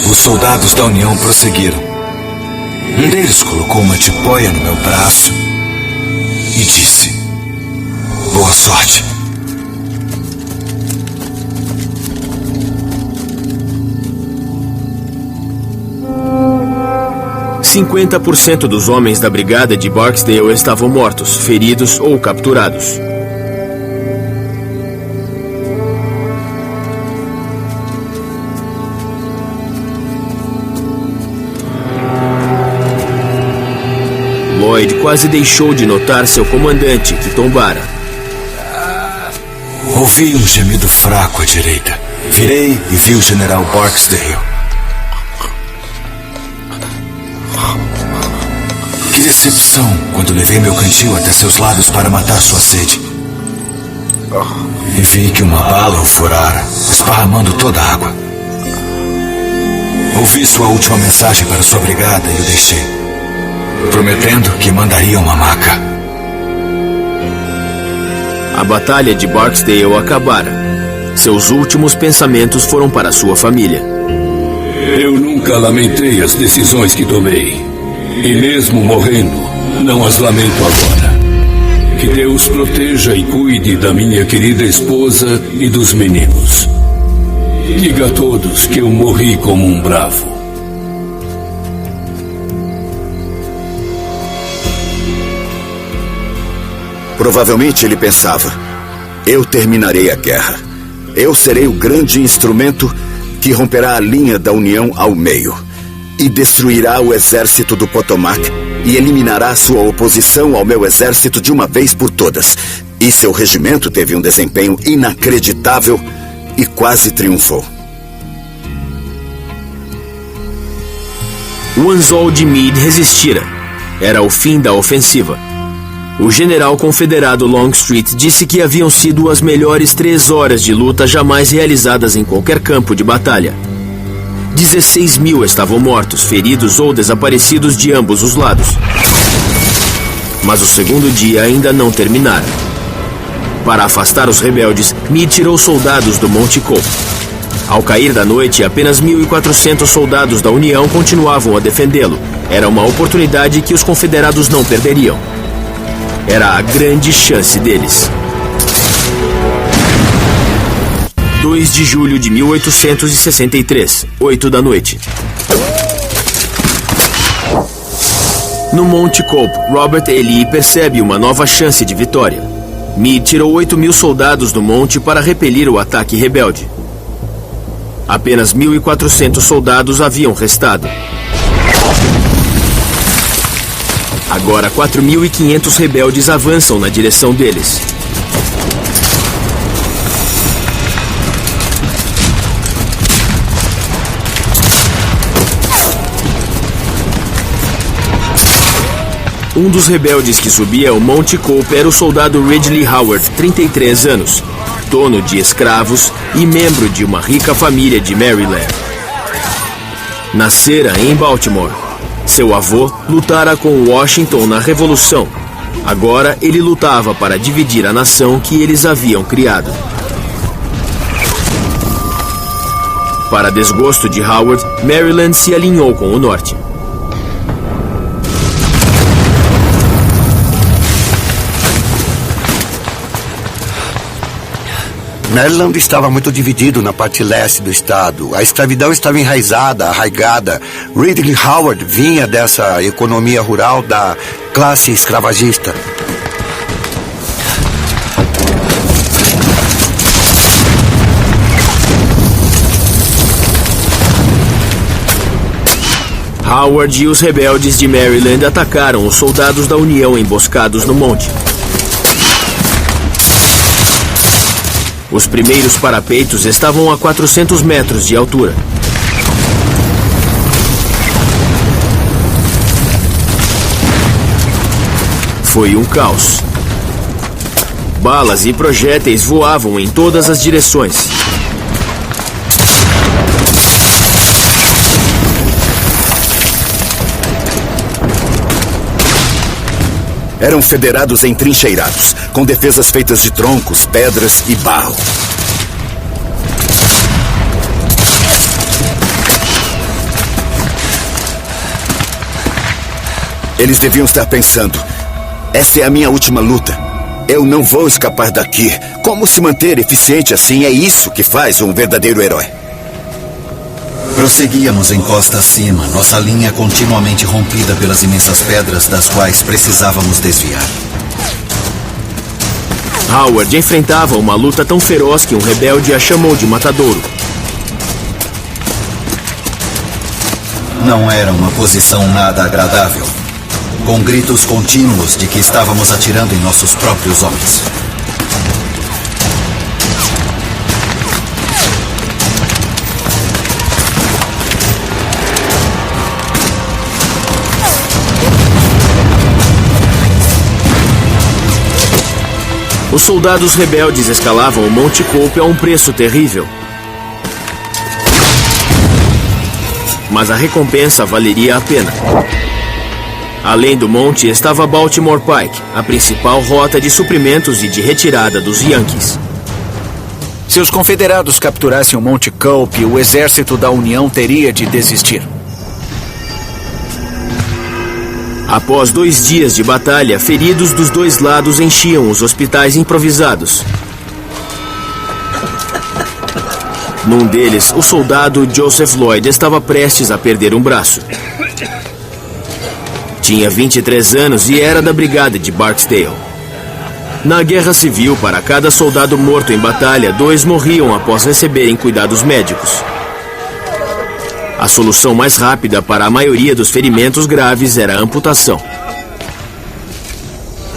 Os soldados da União prosseguiram. Um deles colocou uma tipóia no meu braço e disse: "Boa sorte." %50 dos homens da brigada de Barksdale estavam mortos, feridos ou capturados. Lloyd quase deixou de notar seu comandante, que tombara. Ouvi um gemido fraco à direita. Virei e vi o general Barksdale. Que decepção quando levei meu cantil até seus lábios para matar sua sede. E vi que uma bala o furara, esparramando toda a água. Ouvi sua última mensagem para sua brigada e o deixei, prometendo que mandaria uma maca. A batalha de Barksdale acabara. Seus últimos pensamentos foram para sua família. Eu nunca lamentei as decisões que tomei. E mesmo morrendo, não as lamento agora. Que Deus proteja e cuide da minha querida esposa e dos meninos. Diga a todos que eu morri como um bravo. Provavelmente ele pensava: eu terminarei a guerra. Eu serei o grande instrumento que romperá a linha da União ao meio e destruirá o exército do Potomac e eliminará sua oposição ao meu exército de uma vez por todas. E seu regimento teve um desempenho inacreditável e quase triunfou. O anzol de Meade resistira. Era o fim da ofensiva. O general confederado Longstreet disse que haviam sido as melhores 3 horas de luta jamais realizadas em qualquer campo de batalha. 16 mil estavam mortos, feridos ou desaparecidos de ambos os lados. Mas o segundo dia ainda não terminara. Para afastar os rebeldes, Meade tirou soldados do Monte Cope. Ao cair da noite, apenas 1.400 soldados da União continuavam a defendê-lo. Era uma oportunidade que os confederados não perderiam. Era a grande chance deles. 2 de julho de 1863, 8 da noite. No Monte Cope, Robert E. Lee percebe uma nova chance de vitória. Meade tirou 8.000 soldados do monte para repelir o ataque rebelde. Apenas 1.400 soldados haviam restado. Agora 4.500 rebeldes avançam na direção deles. Um dos rebeldes que subia o Monte Cope era o soldado Ridley Howard, 33 anos, dono de escravos e membro de uma rica família de Maryland. Nascera em Baltimore. Seu avô lutara com Washington na Revolução. Agora ele lutava para dividir a nação que eles haviam criado. Para desgosto de Howard, Maryland se alinhou com o Norte. Maryland estava muito dividido na parte leste do estado. A escravidão estava enraizada, arraigada. Ridley Howard vinha dessa economia rural da classe escravagista. Howard e os rebeldes de Maryland atacaram os soldados da União emboscados no monte. Os primeiros parapeitos estavam a 400 metros de altura. Foi um caos. Balas e projéteis voavam em todas as direções. Eram federados entrincheirados, com defesas feitas de troncos, pedras e barro. Eles deviam estar pensando: essa é a minha última luta. Eu não vou escapar daqui. Como se manter eficiente assim é isso que faz um verdadeiro herói. Prosseguíamos em costa acima, nossa linha continuamente rompida pelas imensas pedras das quais precisávamos desviar. Howard enfrentava uma luta tão feroz que um rebelde a chamou de matadouro. Não era uma posição nada agradável, com gritos contínuos de que estávamos atirando em nossos próprios homens. Os soldados rebeldes escalavam o Monte Cope a um preço terrível. Mas a recompensa valeria a pena. Além do monte estava Baltimore Pike, a principal rota de suprimentos e de retirada dos Yankees. Se os confederados capturassem o Monte Cope, o exército da União teria de desistir. Após 2 dias de batalha, feridos dos dois lados enchiam os hospitais improvisados. Num deles, o soldado Joseph Lloyd estava prestes a perder um braço. Tinha 23 anos e era da brigada de Barksdale. Na Guerra Civil, para cada soldado morto em batalha, 2 morriam após receberem cuidados médicos. A solução mais rápida para a maioria dos ferimentos graves era a amputação.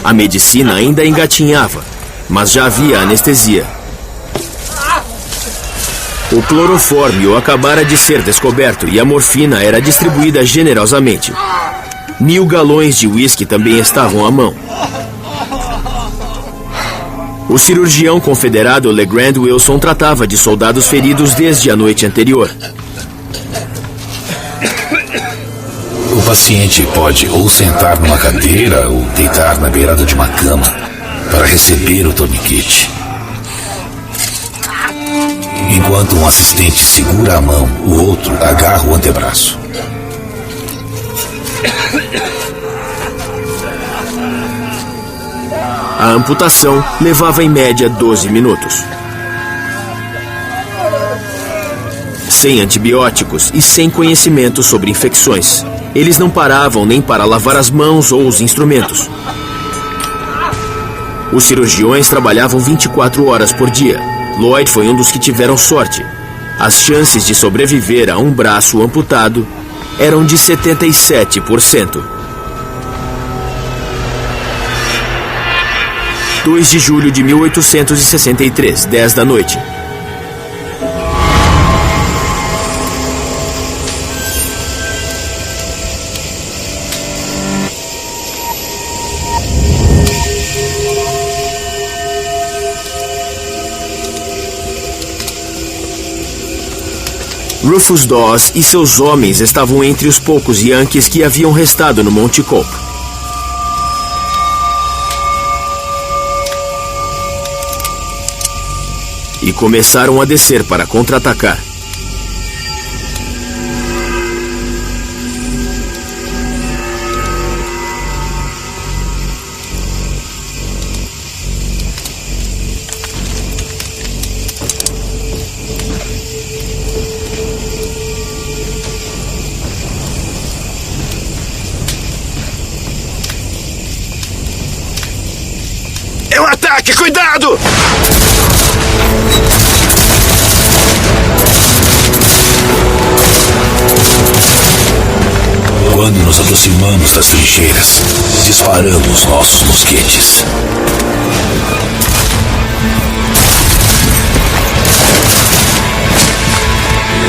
A medicina ainda engatinhava, mas já havia anestesia. O clorofórmio acabara de ser descoberto e a morfina era distribuída generosamente. 1000 galões de uísque também estavam à mão. O cirurgião confederado LeGrand Wilson tratava de soldados feridos desde a noite anterior. O paciente pode ou sentar numa cadeira ou deitar na beirada de uma cama para receber o torniquete. Enquanto um assistente segura a mão, o outro agarra o antebraço. A amputação levava em média 12 minutos. Sem antibióticos e sem conhecimento sobre infecções. Eles não paravam nem para lavar as mãos ou os instrumentos. Os cirurgiões trabalhavam 24 horas por dia. Lloyd foi um dos que tiveram sorte. As chances de sobreviver a um braço amputado eram de 77%. 2 de julho de 1863, 10 da noite. Rufus Dawes e seus homens estavam entre os poucos Yankees que haviam restado no Monte Cope. E começaram a descer para contra-atacar. É um ataque! Cuidado! Quando nos aproximamos das trincheiras, disparamos nossos mosquetes.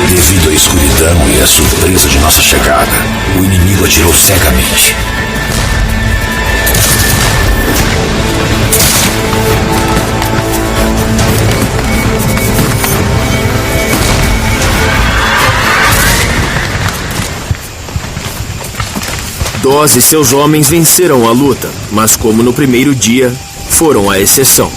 Devido à escuridão e à surpresa de nossa chegada, o inimigo atirou cegamente. Dawes e seus homens venceram a luta, mas como no primeiro dia, foram a exceção.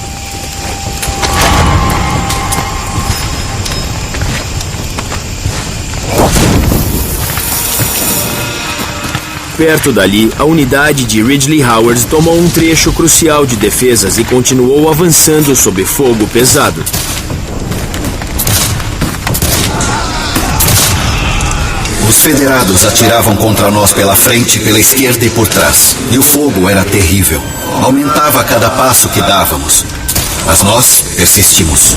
Perto dali, a unidade de Ridley Howard tomou um trecho crucial de defesas e continuou avançando sob fogo pesado. Os federados atiravam contra nós pela frente, pela esquerda e por trás. E o fogo era terrível. Aumentava a cada passo que dávamos. Mas nós persistimos.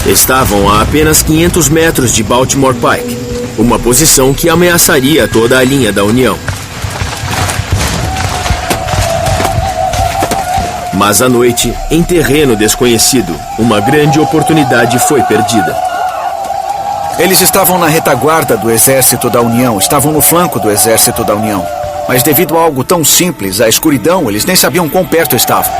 Estavam a apenas 500 metros de Baltimore Pike, uma posição que ameaçaria toda a linha da União. Mas à noite, em terreno desconhecido, uma grande oportunidade foi perdida. Eles estavam na retaguarda do exército da União, estavam no flanco do exército da União. Mas devido a algo tão simples, a escuridão, eles nem sabiam quão perto estavam.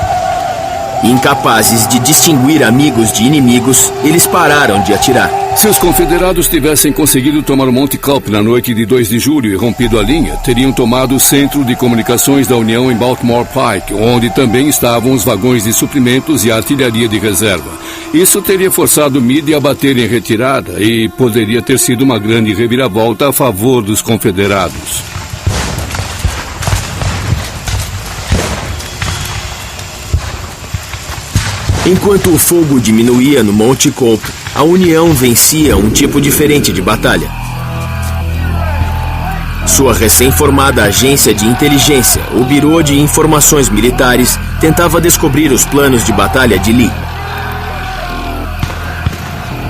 Incapazes de distinguir amigos de inimigos, eles pararam de atirar. Se os confederados tivessem conseguido tomar o Monte Cope na noite de 2 de julho e rompido a linha, teriam tomado o centro de comunicações da União em Baltimore Pike, onde também estavam os vagões de suprimentos e a artilharia de reserva. Isso teria forçado Meade a bater em retirada e poderia ter sido uma grande reviravolta a favor dos confederados. Enquanto o fogo diminuía no Monte Cope, a União vencia um tipo diferente de batalha. Sua recém-formada agência de inteligência, o Bureau de Informações Militares, tentava descobrir os planos de batalha de Lee.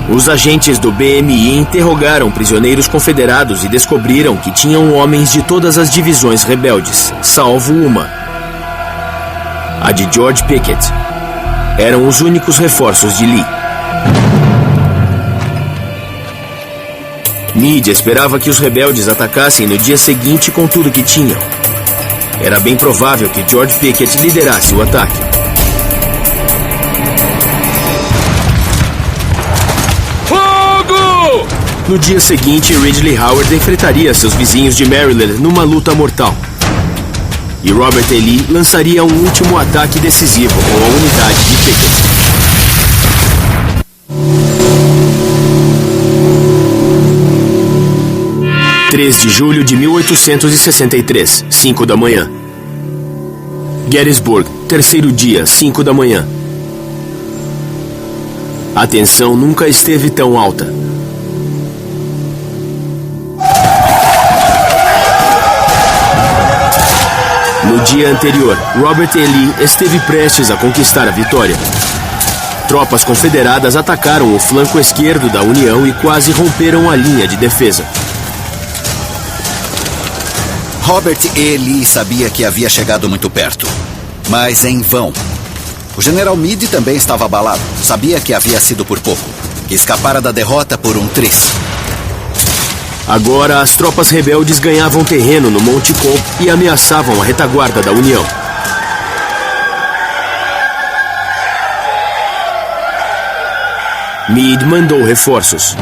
Os agentes do BMI interrogaram prisioneiros confederados e descobriram que tinham homens de todas as divisões rebeldes, salvo uma: a de George Pickett. Eram os únicos reforços de Lee. Meade esperava que os rebeldes atacassem no dia seguinte com tudo que tinham. Era bem provável que George Pickett liderasse o ataque. Fogo! No dia seguinte, Ridley Howard enfrentaria seus vizinhos de Maryland numa luta mortal. E Robert E. Lee lançaria um último ataque decisivo com a unidade de Pickett. – 3 de julho de 1863, 5 da manhã. Gettysburg, terceiro dia, 5 da manhã. A tensão nunca esteve tão alta. No dia anterior, Robert E. Lee esteve prestes a conquistar a vitória. Tropas confederadas atacaram o flanco esquerdo da União e quase romperam a linha de defesa. Robert E. Lee sabia que havia chegado muito perto. Mas em vão. O general Meade também estava abalado. Sabia que havia sido por pouco, que escapara da derrota por um triz. Agora, as tropas rebeldes ganhavam terreno no Monte Cobb e ameaçavam a retaguarda da União. Meade mandou reforços.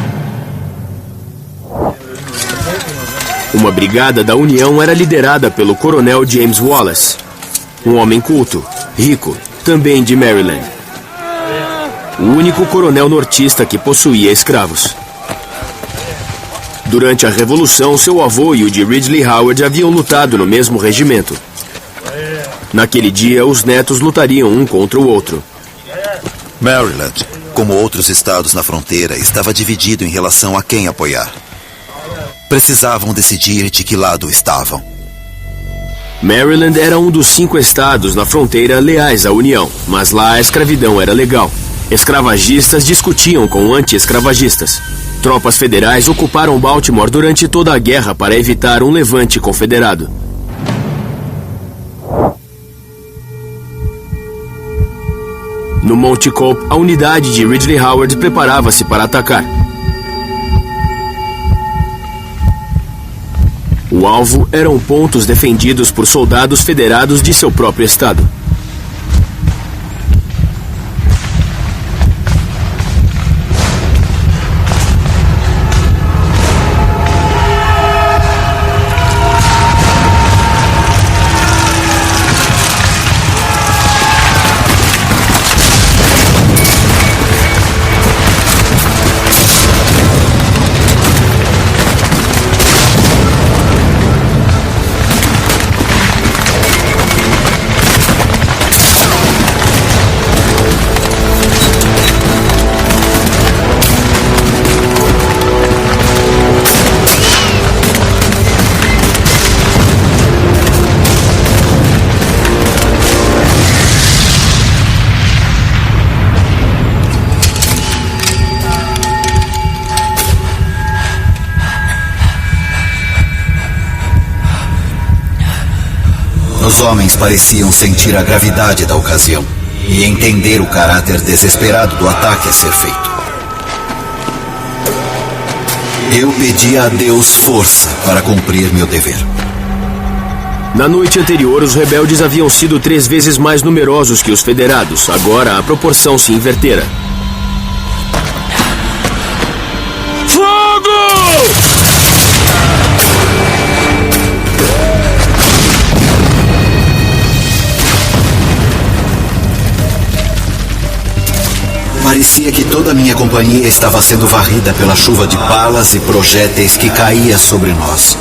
Uma brigada da União era liderada pelo coronel James Wallace, um homem culto, rico, também de Maryland. O único coronel nortista que possuía escravos. Durante a Revolução, seu avô e o de Ridley Howard haviam lutado no mesmo regimento. Naquele dia, os netos lutariam um contra o outro. Maryland, como outros estados na fronteira, estava dividido em relação a quem apoiar. Precisavam decidir de que lado estavam. Maryland era um dos 5 estados na fronteira leais à União, mas lá a escravidão era legal. Escravagistas discutiam com anti-escravagistas. Tropas federais ocuparam Baltimore durante toda a guerra para evitar um levante confederado. No Monte Cobb, a unidade de Ridley Howard preparava-se para atacar. O alvo eram pontos defendidos por soldados federados de seu próprio estado. Os homens pareciam sentir a gravidade da ocasião e entender o caráter desesperado do ataque a ser feito. Eu pedi a Deus força para cumprir meu dever. Na noite anterior, os rebeldes haviam sido 3 vezes mais numerosos que os federados. Agora, a proporção se invertera. Fogo! Parecia que toda a minha companhia estava sendo varrida pela chuva de balas e projéteis que caía sobre nós.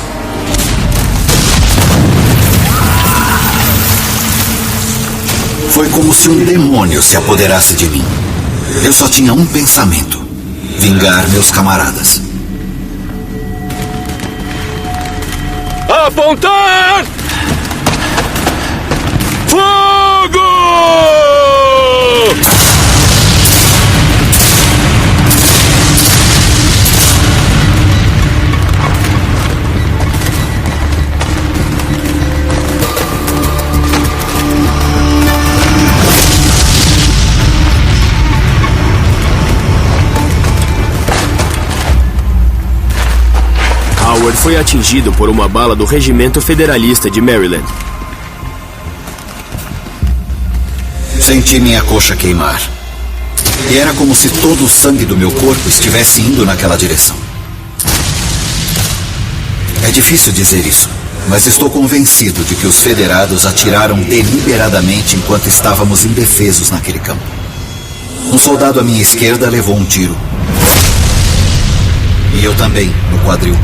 Foi como se um demônio se apoderasse de mim. Eu só tinha um pensamento: vingar meus camaradas. Apontar! Fogo! Howard foi atingido por uma bala do Regimento Federalista de Maryland. Senti minha coxa queimar. E era como se todo o sangue do meu corpo estivesse indo naquela direção. É difícil dizer isso, mas estou convencido de que os federados atiraram deliberadamente enquanto estávamos indefesos naquele campo. Um soldado à minha esquerda levou um tiro. E eu também, no quadril.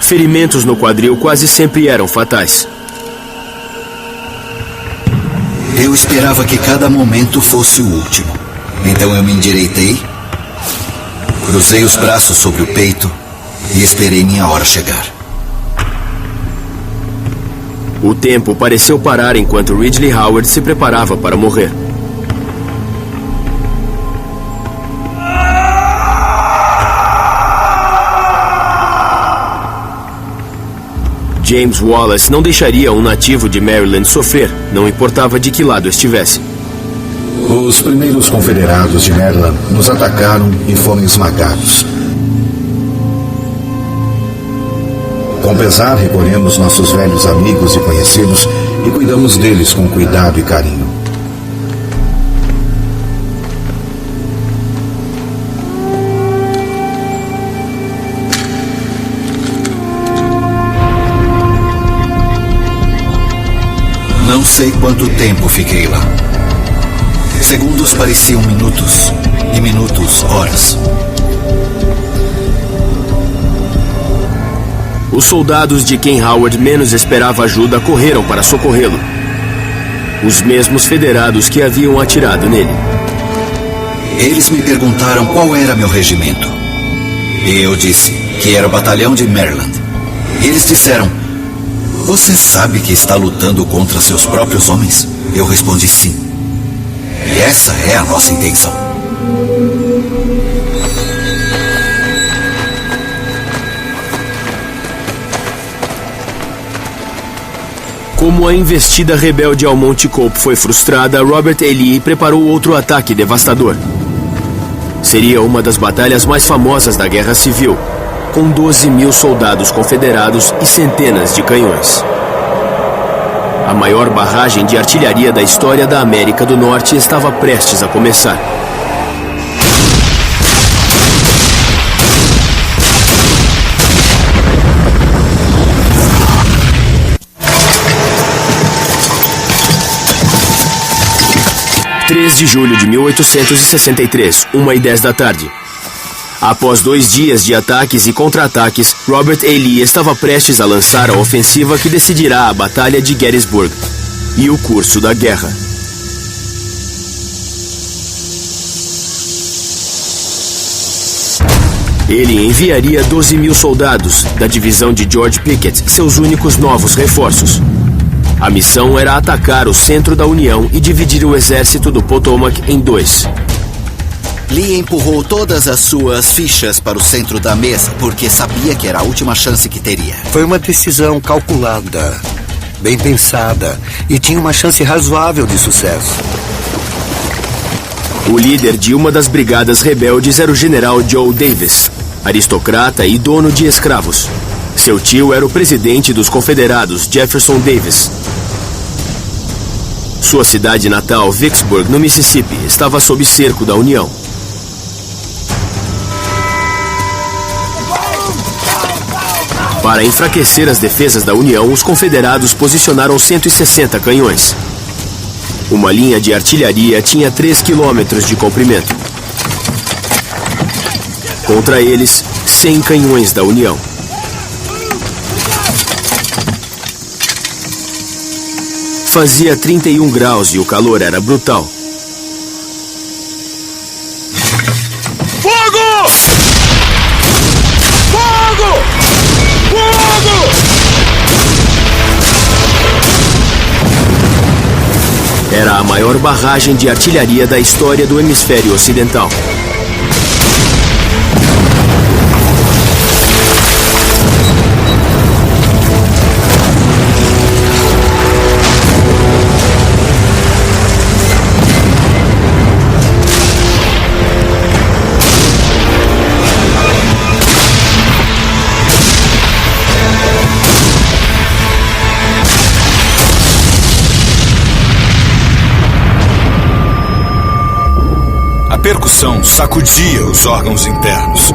Ferimentos no quadril quase sempre eram fatais. Eu esperava que cada momento fosse o último. Então eu me endireitei, cruzei os braços sobre o peito e esperei minha hora chegar. O tempo pareceu parar enquanto Ridley Howard se preparava para morrer. James Wallace não deixaria um nativo de Maryland sofrer, não importava de que lado estivesse. Os primeiros confederados de Maryland nos atacaram e foram esmagados. Com pesar, recolhemos nossos velhos amigos e conhecidos e cuidamos deles com cuidado e carinho. Não sei quanto tempo fiquei lá. Segundos pareciam minutos, e minutos horas. Os soldados de quem Howard menos esperava ajuda correram para socorrê-lo. Os mesmos federados que haviam atirado nele. Eles me perguntaram qual era meu regimento. E eu disse que era o batalhão de Maryland. E eles disseram: "Você sabe que está lutando contra seus próprios homens?" Eu respondi sim. E essa é a nossa intenção. Como a investida rebelde ao Monte Cope foi frustrada, Robert E. Lee preparou outro ataque devastador. Seria uma das batalhas mais famosas da Guerra Civil, com 12.000 soldados confederados e centenas de canhões. A maior barragem de artilharia da história da América do Norte estava prestes a começar. De julho de 1863, 1h10 da tarde. Após 2 dias de ataques e contra-ataques, Robert E. Lee estava prestes a lançar a ofensiva que decidirá a Batalha de Gettysburg e o curso da guerra. Ele enviaria 12.000 soldados da divisão de George Pickett, seus únicos novos reforços. A missão era atacar o centro da União e dividir o exército do Potomac em 2. Lee empurrou todas as suas fichas para o centro da mesa, porque sabia que era a última chance que teria. Foi uma decisão calculada, bem pensada, e tinha uma chance razoável de sucesso. O líder de uma das brigadas rebeldes era o general Joe Davis, aristocrata e dono de escravos. Seu tio era o presidente dos confederados, Jefferson Davis. Sua cidade natal, Vicksburg, no Mississippi, estava sob cerco da União. Para enfraquecer as defesas da União, os confederados posicionaram 160 canhões. Uma linha de artilharia tinha 3 quilômetros de comprimento. Contra eles, 100 canhões da União. Fazia 31 graus e o calor era brutal. Fogo! Fogo! Fogo! Era a maior barragem de artilharia da história do hemisfério ocidental. A percussão sacudia os órgãos internos.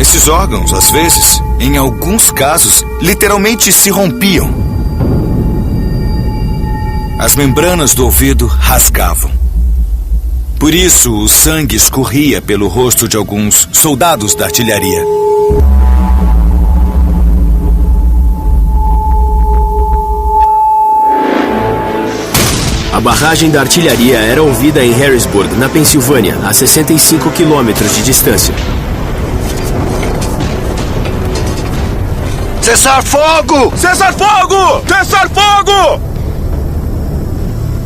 Esses órgãos, às vezes, em alguns casos, literalmente se rompiam. As membranas do ouvido rasgavam. Por isso, o sangue escorria pelo rosto de alguns soldados da artilharia. A barragem da artilharia era ouvida em Harrisburg, na Pensilvânia, a 65 quilômetros de distância. Cessar fogo! Cessar fogo! Cessar fogo!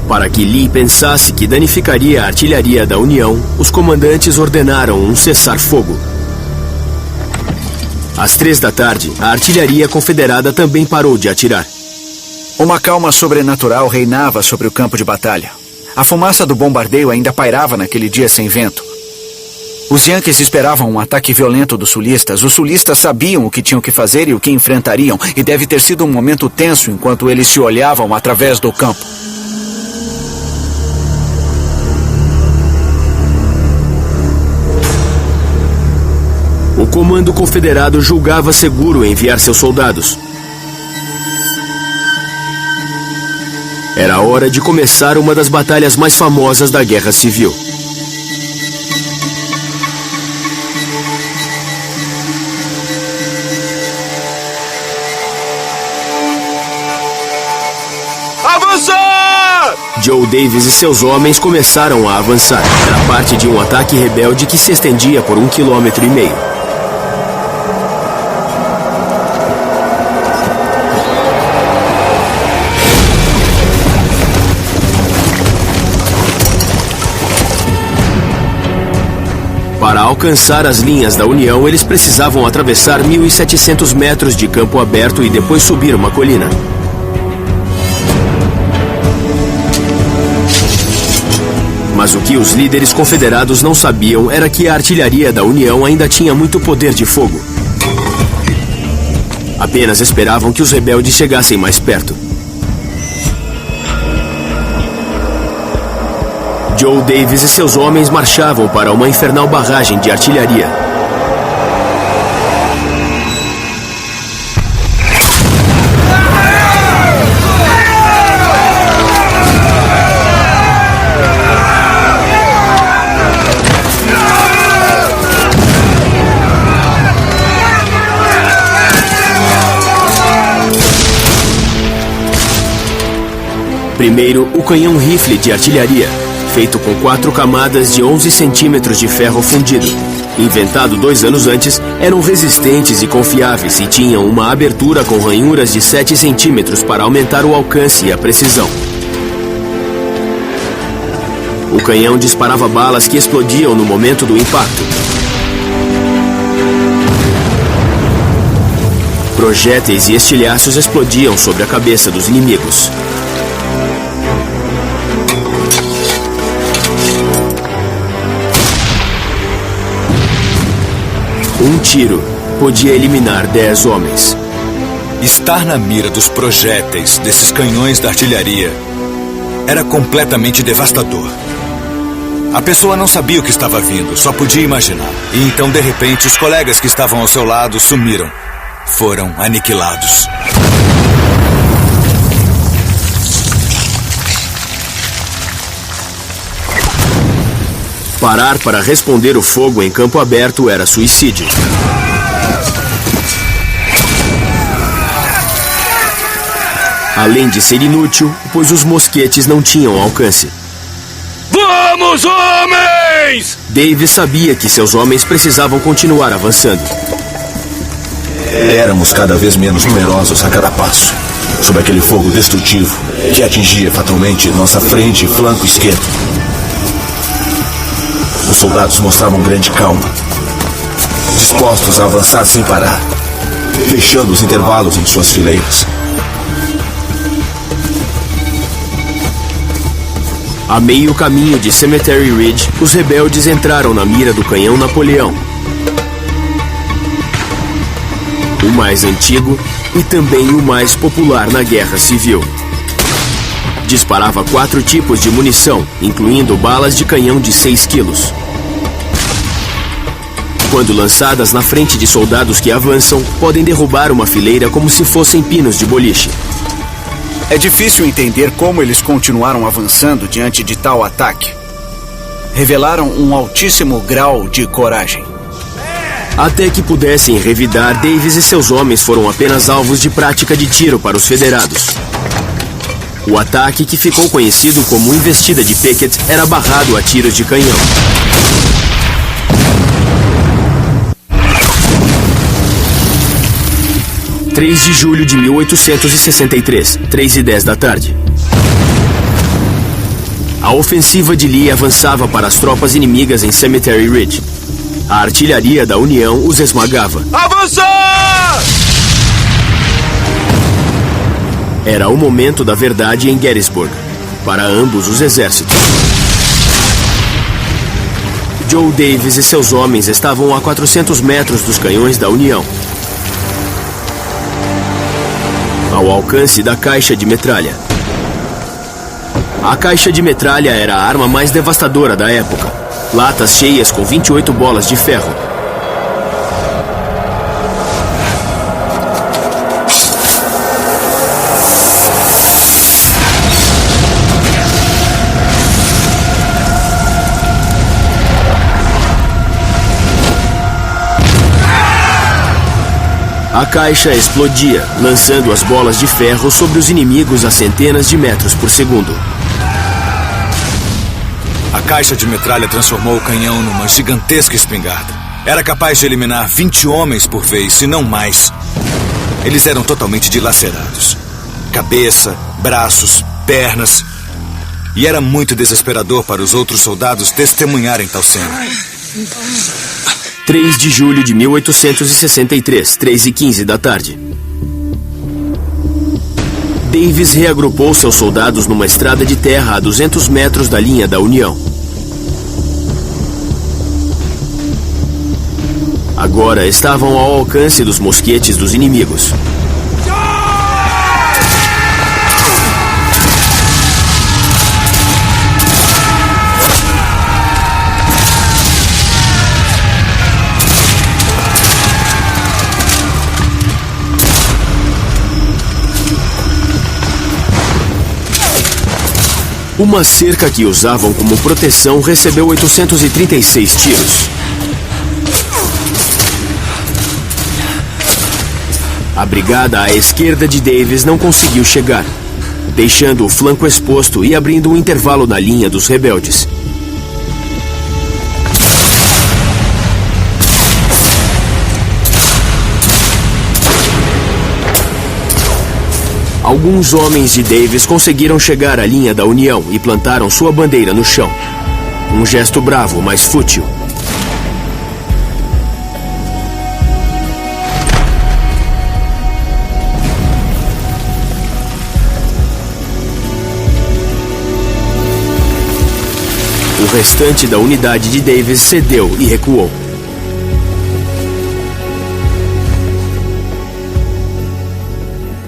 Para que Lee pensasse que danificaria a artilharia da União, os comandantes ordenaram um cessar-fogo. Às 3 da tarde, a artilharia confederada também parou de atirar. Uma calma sobrenatural reinava sobre o campo de batalha. A fumaça do bombardeio ainda pairava naquele dia sem vento. Os Yankees esperavam um ataque violento dos sulistas. Os sulistas sabiam o que tinham que fazer e o que enfrentariam, e deve ter sido um momento tenso enquanto eles se olhavam através do campo. O comando confederado julgava seguro enviar seus soldados. Era hora de começar uma das batalhas mais famosas da Guerra Civil. Avançar! Joe Davis e seus homens começaram a avançar. Era parte de um ataque rebelde que se estendia por 1,5 km. Para alcançar as linhas da União, eles precisavam atravessar 1.700 metros de campo aberto e depois subir uma colina. Mas o que os líderes confederados não sabiam era que a artilharia da União ainda tinha muito poder de fogo. Apenas esperavam que os rebeldes chegassem mais perto. Joe Davis e seus homens marchavam para uma infernal barragem de artilharia. Primeiro, o canhão rifle de artilharia, feito com 4 camadas de 11 centímetros de ferro fundido. Inventado 2 anos antes, eram resistentes e confiáveis e tinham uma abertura com ranhuras de 7 centímetros para aumentar o alcance e a precisão. O canhão disparava balas que explodiam no momento do impacto. Projéteis e estilhaços explodiam sobre a cabeça dos inimigos. Um tiro podia eliminar 10 homens. Estar na mira dos projéteis desses canhões da artilharia era completamente devastador. A pessoa não sabia o que estava vindo, só podia imaginar. E então, de repente, os colegas que estavam ao seu lado sumiram. Foram aniquilados. Parar para responder o fogo em campo aberto era suicídio. Além de ser inútil, pois os mosquetes não tinham alcance. Vamos, homens! Davis sabia que seus homens precisavam continuar avançando. Éramos cada vez menos numerosos a cada passo, sob aquele fogo destrutivo que atingia fatalmente nossa frente e flanco esquerdo. Os soldados mostravam grande calma, dispostos a avançar sem parar, fechando os intervalos em suas fileiras. A meio caminho de Cemetery Ridge, os rebeldes entraram na mira do canhão Napoleão. O mais antigo e também o mais popular na Guerra Civil. Disparava 4 tipos de munição, incluindo balas de canhão de 6 quilos. Quando lançadas na frente de soldados que avançam, podem derrubar uma fileira como se fossem pinos de boliche. É difícil entender como eles continuaram avançando diante de tal ataque. Revelaram um altíssimo grau de coragem. Até que pudessem revidar, Davis e seus homens foram apenas alvos de prática de tiro para os federados. O ataque, que ficou conhecido como Investida de Pickett, era barrado a tiros de canhão. 3 de julho de 1863, 3h10 da tarde. A ofensiva de Lee avançava para as tropas inimigas em Cemetery Ridge. A artilharia da União os esmagava. Avançar! Era o momento da verdade em Gettysburg, para ambos os exércitos. Joe Davis e seus homens estavam a 400 metros dos canhões da União, ao alcance da caixa de metralha. A caixa de metralha era a arma mais devastadora da época. Latas cheias com 28 bolas de ferro. A caixa explodia, lançando as bolas de ferro sobre os inimigos a centenas de metros por segundo. A caixa de metralha transformou o canhão numa gigantesca espingarda. Era capaz de eliminar 20 homens por vez, se não mais. Eles eram totalmente dilacerados. Cabeça, braços, pernas. E era muito desesperador para os outros soldados testemunharem tal cena. 3 de julho de 1863, 3h15 da tarde. Davis reagrupou seus soldados numa estrada de terra a 200 metros da linha da União. Agora estavam ao alcance dos mosquetes dos inimigos. Uma cerca que usavam como proteção recebeu 836 tiros. A brigada à esquerda de Davis não conseguiu chegar, deixando o flanco exposto e abrindo um intervalo na linha dos rebeldes. Alguns homens de Davis conseguiram chegar à linha da União e plantaram sua bandeira no chão. Um gesto bravo, mas fútil. O restante da unidade de Davis cedeu e recuou. –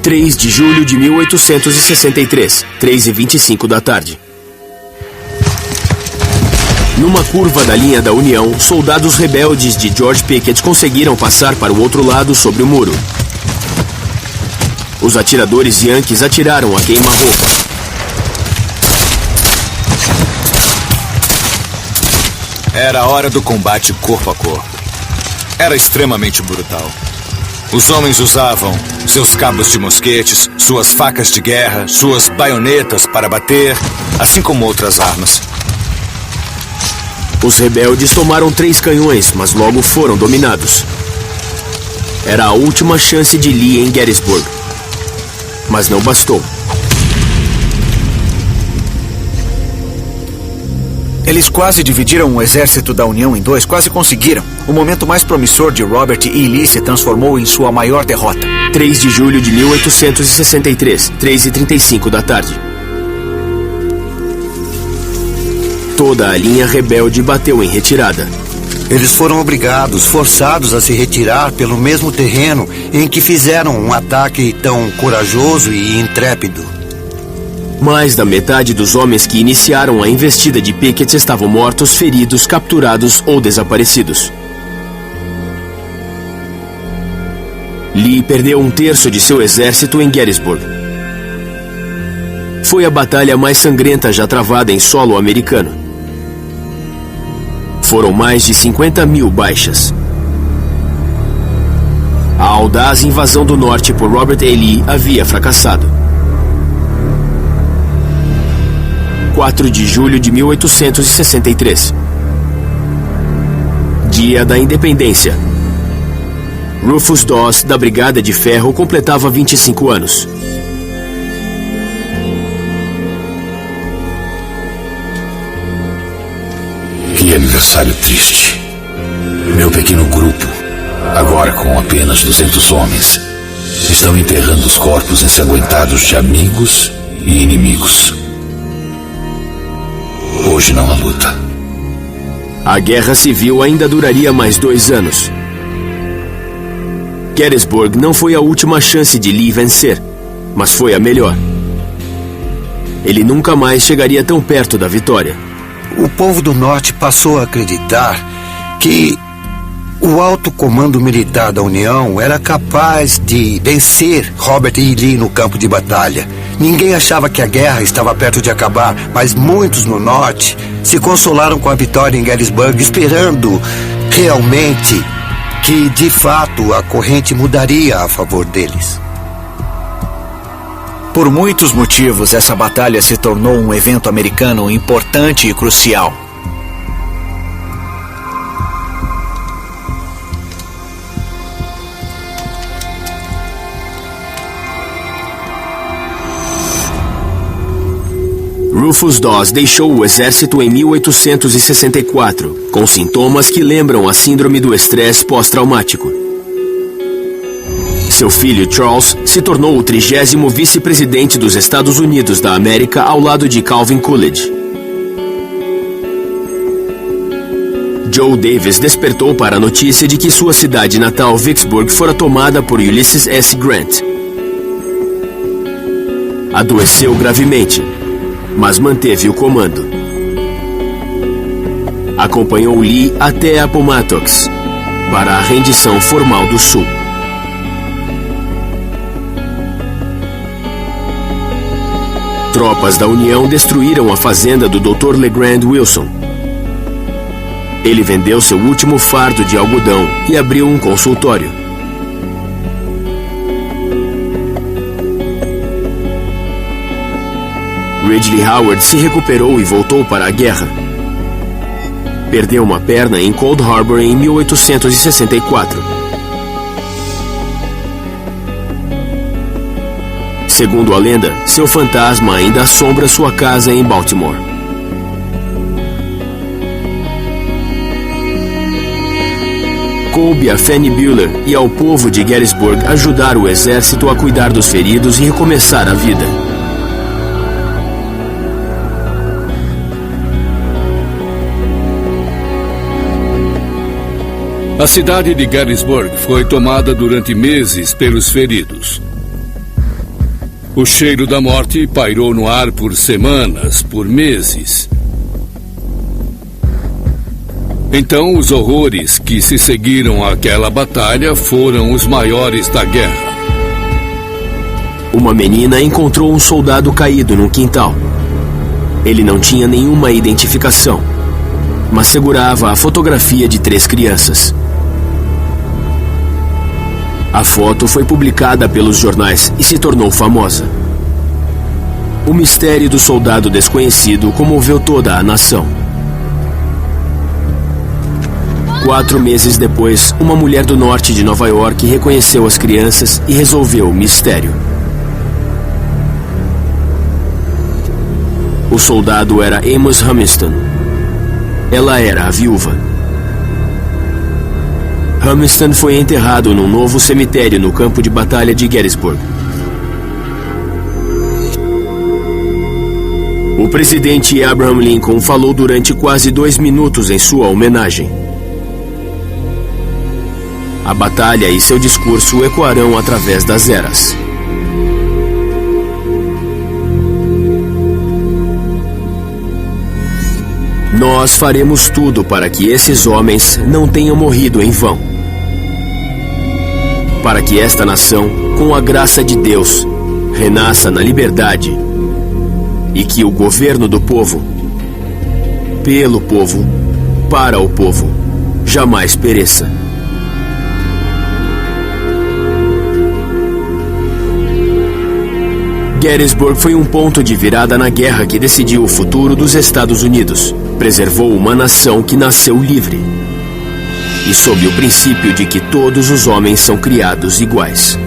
3 de julho de 1863, 3h25 da tarde. Numa curva da linha da União, soldados rebeldes de George Pickett conseguiram passar para o outro lado sobre o muro. Os atiradores yankees atiraram a queima-roupa. Era a hora do combate corpo a corpo. Era extremamente brutal. Os homens usavam seus cabos de mosquetes, suas facas de guerra, suas baionetas para bater, assim como outras armas. Os rebeldes tomaram 3 canhões, mas logo foram dominados. Era a última chance de Lee em Gettysburg. Mas não bastou. Eles quase dividiram o exército da União em 2, quase conseguiram. O momento mais promissor de Robert E. Lee se transformou em sua maior derrota. 3 de julho de 1863, 3h35 da tarde. Toda a linha rebelde bateu em retirada. Eles foram obrigados, forçados a se retirar pelo mesmo terreno em que fizeram um ataque tão corajoso e intrépido. Mais da metade dos homens que iniciaram a investida de Pickett estavam mortos, feridos, capturados ou desaparecidos. Lee perdeu 1/3 de seu exército em Gettysburg. Foi a batalha mais sangrenta já travada em solo americano. Foram mais de 50.000 baixas. A audaz invasão do norte por Robert E. Lee havia fracassado. 4 de julho de 1863. Dia da Independência. Rufus Dawes, da Brigada de Ferro, completava 25 anos. Que aniversário triste. Meu pequeno grupo, agora com apenas 200 homens, estão enterrando os corpos ensanguentados de amigos e inimigos. Hoje não há luta. A guerra civil ainda duraria mais 2 anos. Gettysburg não foi a última chance de Lee vencer, mas foi a melhor. Ele nunca mais chegaria tão perto da vitória. O povo do Norte passou a acreditar que o alto comando militar da União era capaz de vencer Robert E. Lee no campo de batalha. Ninguém achava que a guerra estava perto de acabar, mas muitos no Norte se consolaram com a vitória em Gettysburg, esperando realmente que, de fato, a corrente mudaria a favor deles. Por muitos motivos, essa batalha se tornou um evento americano importante e crucial. Rufus Dawes deixou o exército em 1864, com sintomas que lembram a síndrome do estresse pós-traumático. Seu filho Charles se tornou o 30º vice-presidente dos Estados Unidos da América ao lado de Calvin Coolidge. Joe Davis despertou para a notícia de que sua cidade natal, Vicksburg, fora tomada por Ulysses S. Grant. Adoeceu gravemente, mas manteve o comando. Acompanhou Lee até Appomattox, para a rendição formal do Sul. Tropas da União destruíram a fazenda do Dr. LeGrand Wilson. Ele vendeu seu último fardo de algodão e abriu um consultório. Ridley Howard se recuperou e voltou para a guerra. Perdeu uma perna em Cold Harbor em 1864. Segundo a lenda, seu fantasma ainda assombra sua casa em Baltimore. Coube a Fanny Bueller e ao povo de Gettysburg ajudar o exército a cuidar dos feridos e recomeçar a vida. A cidade de Gettysburg foi tomada durante meses pelos feridos. O cheiro da morte pairou no ar por semanas, por meses. Então, os horrores que se seguiram àquela batalha foram os maiores da guerra. Uma menina encontrou um soldado caído no quintal. Ele não tinha nenhuma identificação, mas segurava a fotografia de 3 crianças. A foto foi publicada pelos jornais e se tornou famosa. O mistério do soldado desconhecido comoveu toda a nação. 4 meses depois, uma mulher do norte de Nova York reconheceu as crianças e resolveu o mistério. O soldado era Amos Humiston. Ela era a viúva. Humiston foi enterrado num novo cemitério no campo de batalha de Gettysburg. O presidente Abraham Lincoln falou durante quase 2 minutos em sua homenagem. A batalha e seu discurso ecoarão através das eras. Nós faremos tudo para que esses homens não tenham morrido em vão. Para que esta nação, com a graça de Deus, renasça na liberdade e que o governo do povo, pelo povo, para o povo, jamais pereça. Gettysburg foi um ponto de virada na guerra que decidiu o futuro dos Estados Unidos. Preservou uma nação que nasceu livre e sob o princípio de que todos os homens são criados iguais.